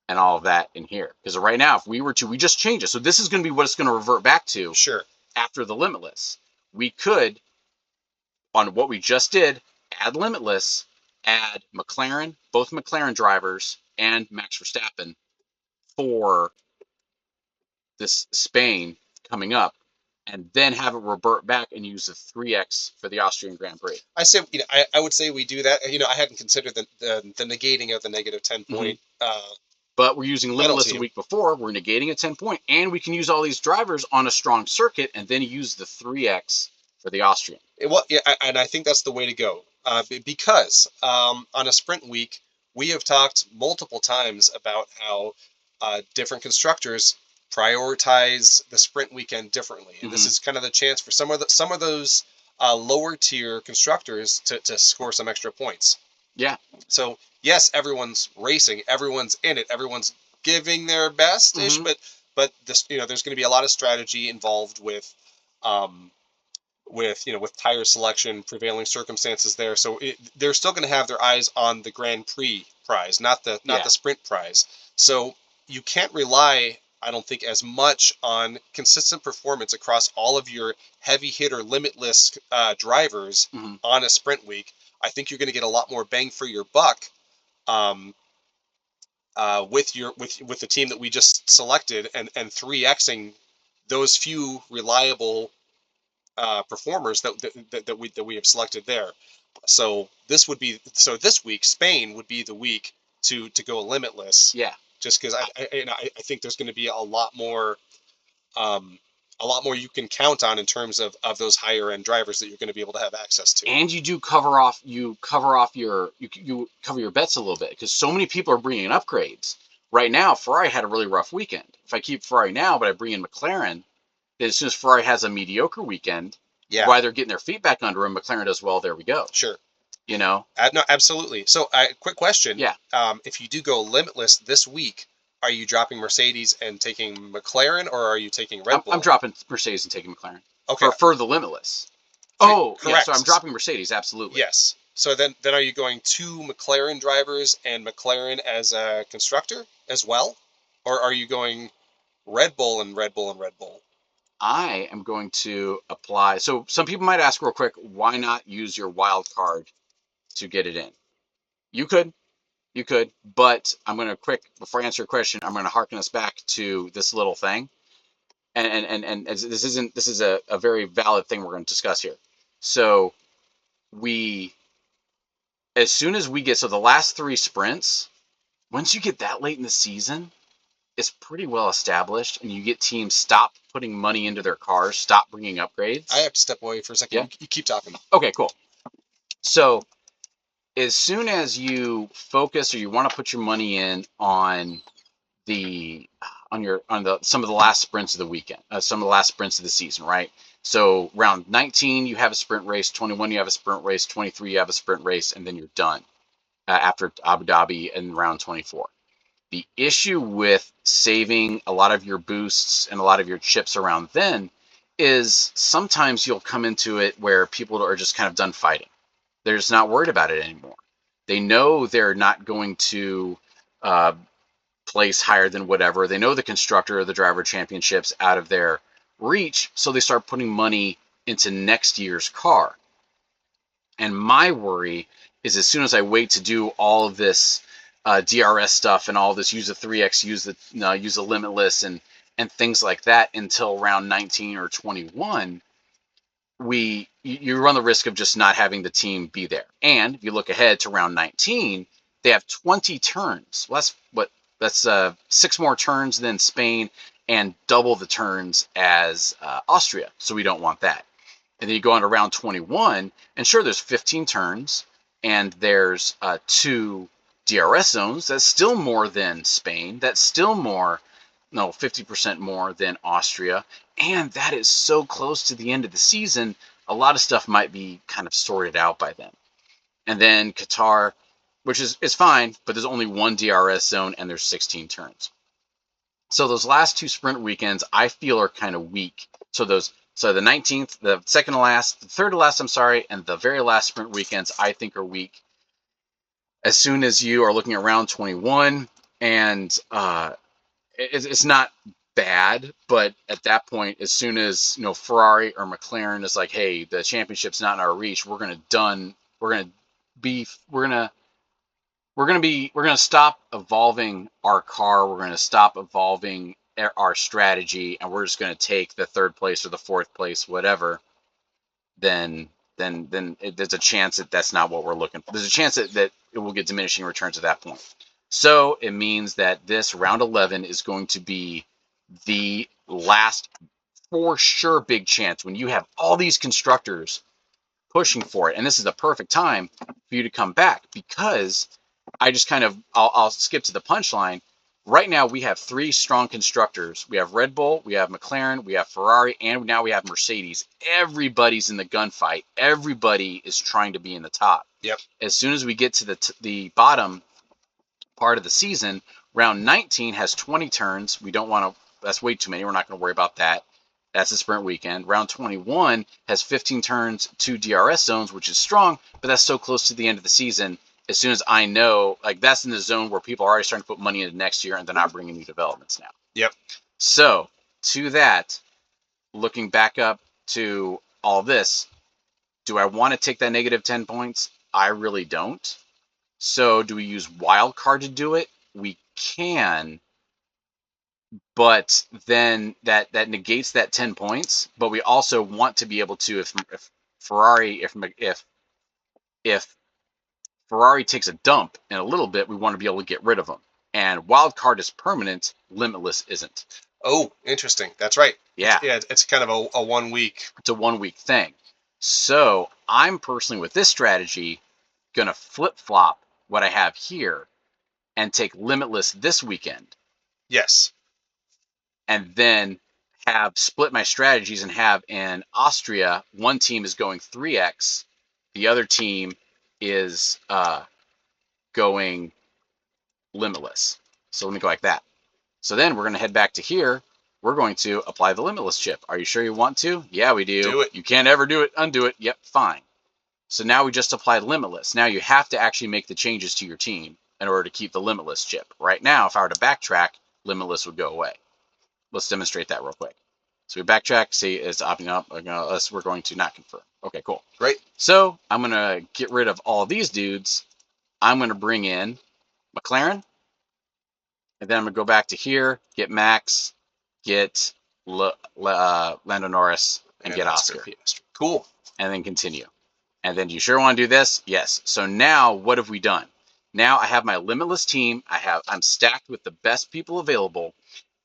and all of that in here? Because right now, if we were to, we just change it. So this is going to be what it's going to revert back to. Sure. After the Limitless. We could, on what we just did, add Limitless, add McLaren, both McLaren drivers, and Max Verstappen for this Spain coming up, and then have it revert back and use the 3X for the Austrian Grand Prix. I say, I would say we do that. I hadn't considered the negating of the negative 10-point. But we're using Limitless the week before. We're negating a 10-point, and we can use all these drivers on a strong circuit, and then use the 3X for the Austrian. Well, yeah, and I think that's the way to go. Because on a sprint week, we have talked multiple times about how different constructors prioritize the sprint weekend differently, and this is kind of the chance for some of those lower tier constructors to score some extra points. Yeah. So yes, everyone's racing, everyone's in it, everyone's giving their best ish, but this, there's going to be a lot of strategy involved with tire selection, prevailing circumstances there. So they're still going to have their eyes on the Grand Prix prize, not the sprint prize. So you can't rely, I don't think, as much on consistent performance across all of your heavy hitter Limitless drivers on a sprint week. I think you're going to get a lot more bang for your buck with the team that we just selected, and 3Xing those few reliable performers that we have selected there. So this week Spain would be the week to go Limitless. Yeah. Just because I think there's going to be a lot more you can count on in terms of those higher end drivers that you're going to be able to have access to. And you do cover off your bets a little bit, because so many people are bringing in upgrades. Right now, Ferrari had a really rough weekend. If I keep Ferrari now, but I bring in McLaren, then as soon as Ferrari has a mediocre weekend, while they're getting their feet back under them, McLaren does well, there we go. Sure. No, absolutely. So, quick question. Yeah. If you do go Limitless this week, are you dropping Mercedes and taking McLaren, or are you taking Red Bull? I'm dropping Mercedes and taking McLaren. Okay. For the Limitless. Correct. Yeah, so I'm dropping Mercedes, absolutely. Yes. So then are you going 2 McLaren drivers and McLaren as a constructor as well? Or are you going Red Bull and Red Bull and Red Bull? I am going to apply. So some people might ask real quick, why not use your wild card to get it in? You could, but I'm going to before I answer your question, I'm going to harken us back to this little thing. And this is a very valid thing we're going to discuss here. So as soon as we get, the last 3 sprints, once you get that late in the season, it's pretty well established, and you get teams stop putting money into their cars, stop bringing upgrades. I have to step away for a second. Yeah? You keep talking. Okay, cool. So as soon as you focus, or you want to put your money in on some of the last sprints of the weekend, some of the last sprints of the season, right? So round 19, you have a sprint race. 21, you have a sprint race. 23, you have a sprint race, and then you're done after Abu Dhabi in round 24. The issue with saving a lot of your boosts and a lot of your chips around then is sometimes you'll come into it where people are just kind of done fighting. They're just not worried about it anymore. They know they're not going to place higher than whatever. They know the constructor or the driver championships out of their reach, so they start putting money into next year's car. And my worry is, as soon as I wait to do all of this DRS stuff and all this, use the 3X, use the Limitless and things like that until round 19 or 21, you run the risk of just not having the team be there. And if you look ahead to round 19, they have 20 turns. Well, that's 6 more turns than Spain and double the turns as Austria. So we don't want that. And then you go on to round 21, and sure, there's 15 turns, and there's 2 DRS zones. That's still more than Spain. That's still 50% more than Austria. And that is so close to the end of the season, a lot of stuff might be kind of sorted out by then. And then Qatar, which is fine, but there's only 1 DRS zone, and there's 16 turns. So those last 2 sprint weekends, I feel, are kind of weak. So the 19th, the second to last, the third to last, and the very last sprint weekends, I think, are weak. As soon as you are looking at round 21, and it's not bad, but at that point, as soon as Ferrari or McLaren is like, hey, the championship's not in our reach, we're gonna stop evolving our car. We're gonna stop evolving our strategy, and we're just gonna take the 3rd place or the 4th place, whatever. Then there's a chance that that's not what we're looking for. There's a chance that it will get diminishing returns at that point. So it means that this round 11 is going to be the last, for sure, big chance when you have all these constructors pushing for it. And this is the perfect time for you to come back, because I'll skip to the punchline. Right now, we have 3 strong constructors. We have Red Bull, we have McLaren, we have Ferrari, and now we have Mercedes. Everybody's in the gunfight. Everybody is trying to be in the top. Yep. As soon as we get to the bottom part of the season, round 19 has 20 turns. We don't want to. That's way too many. We're not going to worry about that. That's a sprint weekend. Round 21 has 15 turns, 2 DRS zones, which is strong, but that's so close to the end of the season. As soon as I know, that's in the zone where people are already starting to put money into next year, and they're not bringing new developments now. Yep. So, to that, looking back up to all this, do I want to take that negative 10 points? I really don't. So, do we use wildcard to do it? We can, but then that negates that 10 points. But we also want to be able to, if Ferrari takes a dump in a little bit, we want to be able to get rid of them. And wild card is permanent, limitless isn't. Oh, interesting. That's right. Yeah. It's kind of a 1 week. It's a 1 week thing. So I'm personally, with this strategy, going to flip-flop what I have here and take limitless this weekend. Yes. And then have split my strategies and have in Austria, one team is going 3x, the other team is going limitless. So let me go like that. So then we're going to head back to here. We're going to apply the limitless chip. Are you sure you want to? Yeah, we do. Do it. You can't ever undo it. Yep, fine. So now we just applied limitless. Now you have to actually make the changes to your team in order to keep the limitless chip. Right now, if I were to backtrack, limitless would go away. Let's demonstrate that real quick. So we backtrack, see it's opting up. We're going to not confirm. Okay, cool. Great. So I'm going to get rid of all these dudes. I'm going to bring in McLaren. And then I'm going to go back to here, get Max, get Lando Norris, and get Oscar. Cool. And then continue. And then, do you sure want to do this? Yes. So now, what have we done? Now I have my limitless team. I'm stacked with the best people available.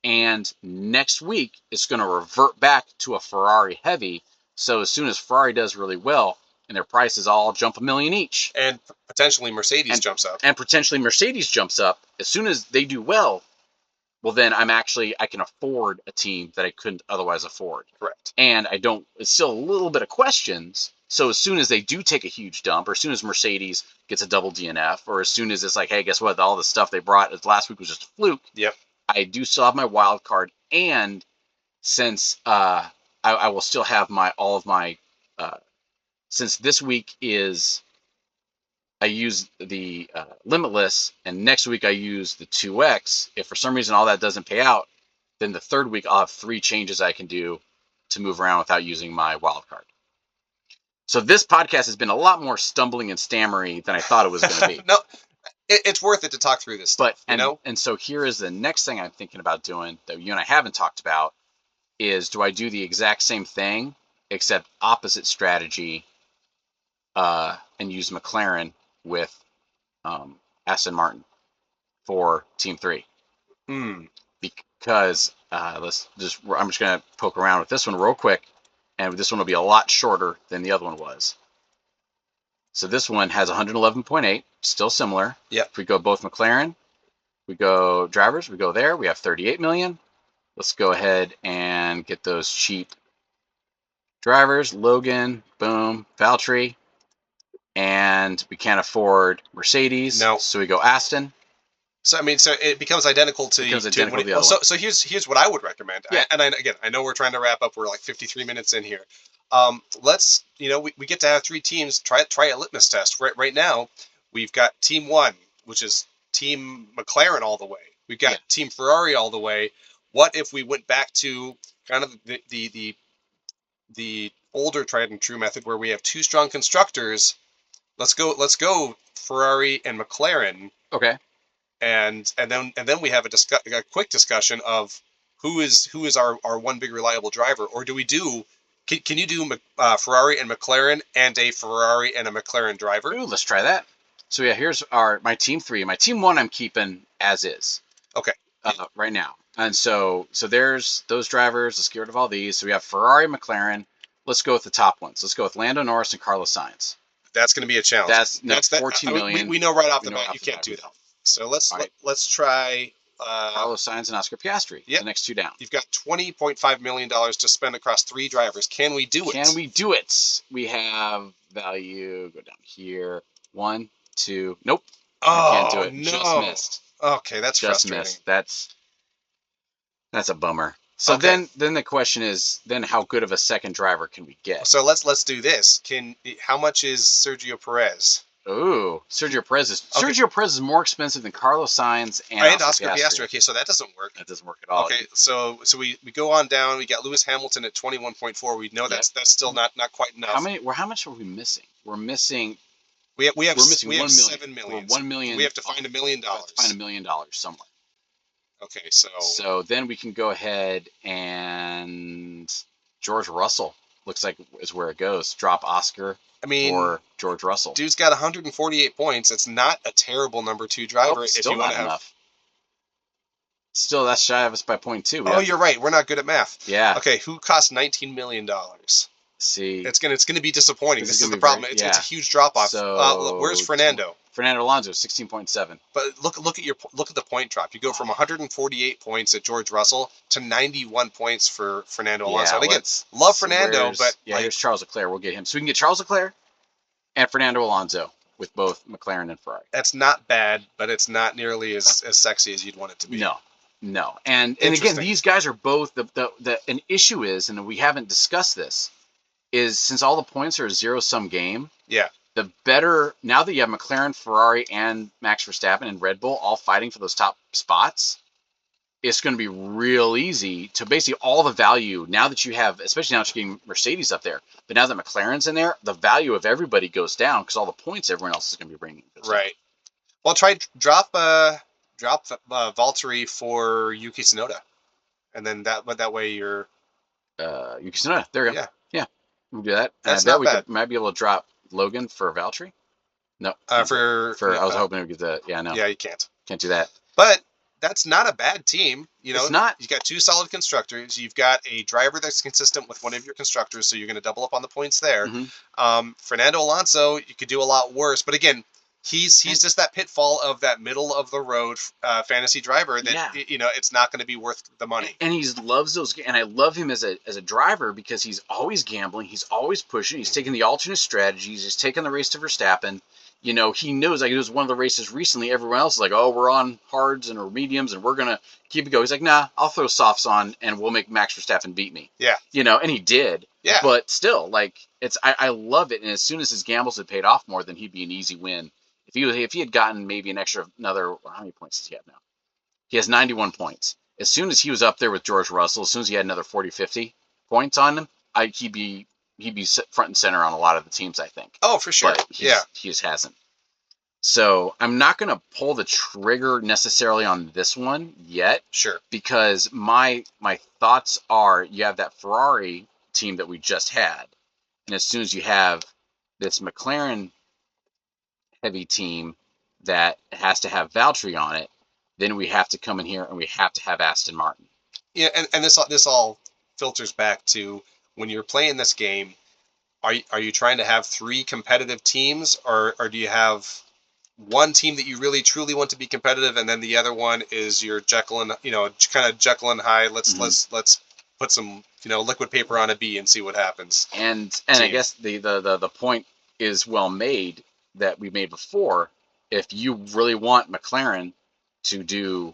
And next week, it's going to revert back to a Ferrari heavy. So as soon as Ferrari does really well, and their prices all jump $1 million each. And potentially Mercedes jumps up. And potentially Mercedes jumps up. As soon as they do well, then I can afford a team that I couldn't otherwise afford. Correct. And it's still a little bit of questions. So as soon as they do take a huge dump, or as soon as Mercedes gets a double DNF, or as soon as it's like, hey, guess what? All the stuff they brought last week was just a fluke. Yep. I do still have my wild card. And since I will still have all of my since this week I use the limitless, and next week I use the 2x. If for some reason all that doesn't pay out, then the third week I'll have 3 changes I can do to move around without using my wild card. So this podcast has been a lot more stumbling and stammery than I thought it was going to be. No, it's worth it to talk through this stuff. And so here is the next thing I'm thinking about doing that you and I haven't talked about is, do I do the exact same thing except opposite strategy and use McLaren with Aston Martin for Team 3. Because I'm just going to poke around with this one real quick, and this one will be a lot shorter than the other one was. So this one has 111.8, still similar. Yep. If we go both McLaren, we go drivers, we go there, we have 38 million. Let's go ahead and get those cheap drivers. Logan, boom, Valtteri. And we can't afford Mercedes. No. So we go Aston. So I mean, so it becomes identical to the other one. So here's what I would recommend. Yeah. Again, I know we're trying to wrap up. We're like 53 minutes in here. Let's we get to have 3 teams try a litmus test. Right now, we've got Team 1, which is Team McLaren all the way. We've got Team Ferrari all the way. What if we went back to kind of the older tried and true method where we have 2 strong constructors? Let's go Ferrari and McLaren. Okay. And then we have a quick discussion of who is our one big reliable driver, or do we do? Can you do Ferrari and McLaren and a Ferrari and a McLaren driver? Ooh, let's try that. So yeah, here's my Team 3. My Team 1 I'm keeping as is. Okay. Right now, and so there's those drivers. Let's get rid of all these. So we have Ferrari, McLaren. Let's go with the top ones. Let's go with Lando Norris and Carlos Sainz. That's going to be a challenge. That's 14 million. We know right off the bat you can't do that. So let's try Carlos Sainz and Oscar Piastri. Yep. The next 2 down. You've got $20.5 million to spend across 3 drivers. Can we do it? Can we do it? We have value. Go down here. 1, 2. Nope. Oh, can't do it. No. Just missed. Okay, that's Just frustrating. Missed. That's a bummer. So then the question is, then how good of a second driver can we get? So let's do this. How much is Sergio Perez? Ooh, Sergio Perez is more expensive than Carlos Sainz and Oscar Piastri. Okay, so that doesn't work. That doesn't work at all. Okay, so we go on down. We got Lewis Hamilton at 21.4. We know that's still not quite enough. How much are we missing? We're missing. We have 1 million. 7 million. 1 million. We have to find $1 million. Find $1 million somewhere. Okay, so then we can go ahead and George Russell looks like is where it goes. Drop Oscar. Or George Russell. Dude's got 148 points. It's not a terrible number 2 driver. If you want to have enough. Still, that's shy of us by 0.2. You're right. We're not good at math. Yeah. Okay, who costs $19 million? See, it's gonna be disappointing. This is the problem. It's a huge drop off. So, where's Fernando? Fernando Alonso, 16.7. But look at the point drop. You go from 148 points at George Russell to 91 points for Fernando Alonso. And again, love Fernando, but here's Charles Leclerc. We'll get him. So we can get Charles Leclerc and Fernando Alonso with both McLaren and Ferrari. That's not bad, but it's not nearly as sexy as you'd want it to be. No. And again, these guys are both an issue is, and we haven't discussed this, is since all the points are a zero-sum game. Yeah. The better, now that you have McLaren, Ferrari, and Max Verstappen and Red Bull all fighting for those top spots, it's going to be real easy to basically all the value, now that you have, especially now that you're getting Mercedes up there, but now that McLaren's in there, the value of everybody goes down because all the points everyone else is going to be bringing. Right. Well, try drop Valtteri for Yuki Tsunoda. And then that way you're... Yuki Tsunoda, there you go. Yeah. We can do that. That's not bad. We might be able to drop Logan for Valtteri? No. I was hoping to get the... Yeah, no. Yeah, you can't. Can't do that. But that's not a bad team. It's not. You've got 2 solid constructors. You've got a driver that's consistent with one of your constructors, so you're going to double up on the points there. Mm-hmm. Fernando Alonso, you could do a lot worse. But again, he's just that pitfall of that middle of the road fantasy driver that it's not going to be worth the money. And he loves those, and I love him as a driver because he's always gambling, he's always pushing, he's taking the alternate strategies, he's taking the race to Verstappen. He knows, like it was one of the races recently, everyone else is like, oh, we're on hards and or mediums and we're gonna keep it going. He's like, nah, I'll throw softs on and we'll make Max Verstappen beat me. Yeah. And he did. Yeah. But still, like I love it, and as soon as his gambles had paid off more, then he'd be an easy win. If he had gotten maybe another, how many points does he have now? He has 91 points. As soon as he was up there with George Russell, as soon as he had another 40, 50 points on him, he'd be front and center on a lot of the teams, I think. Oh, for sure. But he just hasn't. So I'm not going to pull the trigger necessarily on this one yet. Sure. Because my thoughts are, you have that Ferrari team that we just had, and as soon as you have this McLaren heavy team, that has to have Valtteri on it, then we have to come in here and we have to have Aston Martin. Yeah, and this all filters back to when you're playing this game. Are you trying to have 3 competitive teams, or do you have one team that you really truly want to be competitive, and then the other one is your Jekyll and kind of Jekyll and Hyde. Let's put some liquid paper on a B and see what happens. And I guess the point is well made that we made before. If you really want McLaren to do,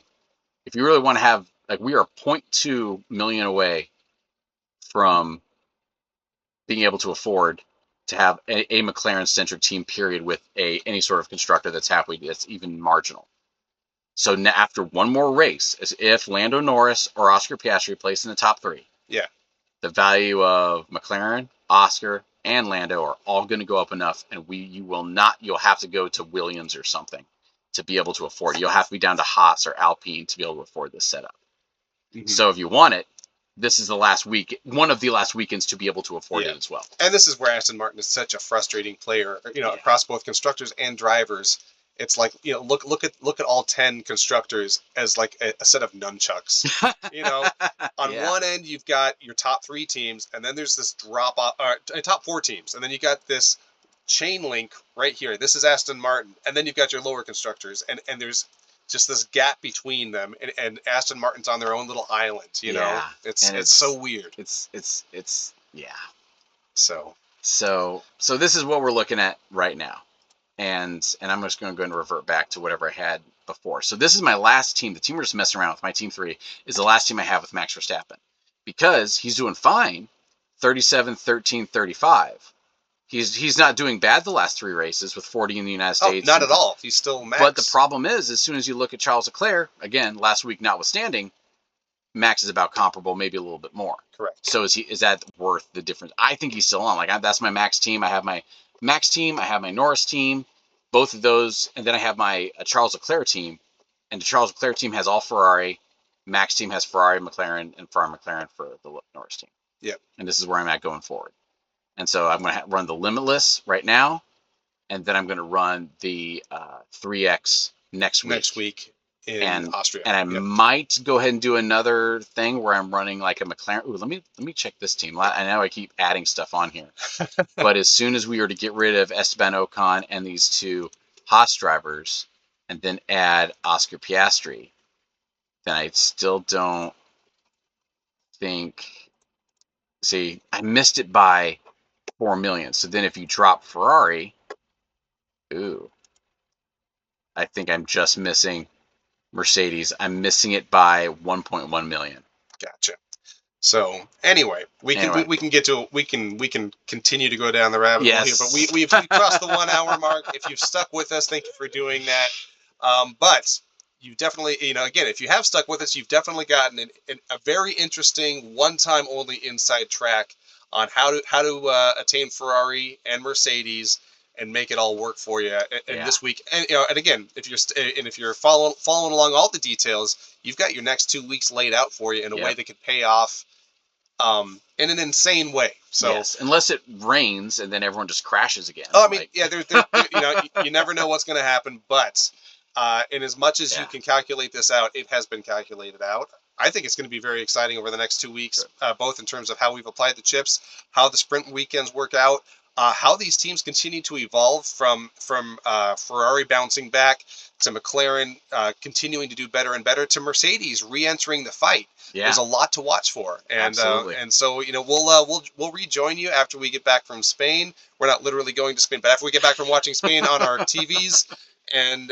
if you really want to have, like, we are 0.2 million away from being able to afford to have a McLaren-centric team, period, with any sort of constructor that's even marginal. So now, after one more race, as if Lando Norris or Oscar Piastri place in the top 3, the value of McLaren, Oscar, and Lando are all going to go up enough, and you'll have to go to Williams or something to be able to afford it. You'll have to be down to Haas or Alpine to be able to afford this setup. Mm-hmm. So if you want it, this is one of the last weekends to be able to afford it as well. And this is where Aston Martin is such a frustrating player, across both constructors and drivers. It's like, look at all 10 constructors as like a set of nunchucks. On one end you've got your top 3 teams, and then there's this drop off, top 4 teams, and then you got this chain link right here. This is Aston Martin, and then you've got your lower constructors, and there's just this gap between them, and Aston Martin's on their own little island. It's so weird. It's So this is what we're looking at right now. And I'm just going to go and revert back to whatever I had before. So this is my last team. The team we're just messing around with, my team 3, is the last team I have with Max Verstappen. Because he's doing fine, 37, 13, 35. He's not doing bad the last 3 races with 40 in the United States. Oh, not at all. He's still Max. But the problem is, as soon as you look at Charles Leclerc, again, last week notwithstanding, Max is about comparable, maybe a little bit more. Correct. So is that worth the difference? I think he's still on. That's my Max team. I have my Max team, I have my Norris team, both of those, and then I have my Charles Leclerc team, and the Charles Leclerc team has all Ferrari, Max team has Ferrari, McLaren, and Ferrari, McLaren for the Norris team. Yep. And this is where I'm at going forward. And so I'm going to run the Limitless right now, and then I'm going to run the 3X next week in Austria. And I might go ahead and do another thing where I'm running like a McLaren. Ooh, let me check this team. I know I keep adding stuff on here, but as soon as we were to get rid of Esteban Ocon and these 2 Haas drivers, and then add Oscar Piastri, then I still don't think. See, I missed it by 4 million. So then if you drop Ferrari, I think I'm just missing Mercedes. I'm missing it by 1.1 million. Gotcha. So anyway, we can continue to go down the rabbit hole here, but we've crossed the 1 hour mark. If you've stuck with us, thank you for doing that. But you've definitely, again, if you have stuck with us, you've definitely gotten a very interesting one-time only inside track on how to attain Ferrari and Mercedes and make it all work for you. And this week, and again, if you're following along all the details, you've got your next 2 weeks laid out for you in a way that could pay off in an insane way. So unless it rains and then everyone just crashes again. Oh, I mean, you never know what's going to happen, but in as much as you can calculate this out, it has been calculated out. I think it's going to be very exciting over the next 2 weeks, both in terms of how we've applied the chips, how the sprint weekends work out, how these teams continue to evolve from Ferrari bouncing back to McLaren continuing to do better and better to Mercedes re-entering the fight. Yeah. There's a lot to watch for, and so we'll rejoin you after we get back from Spain. We're not literally going to Spain, but after we get back from watching Spain on our TVs, and.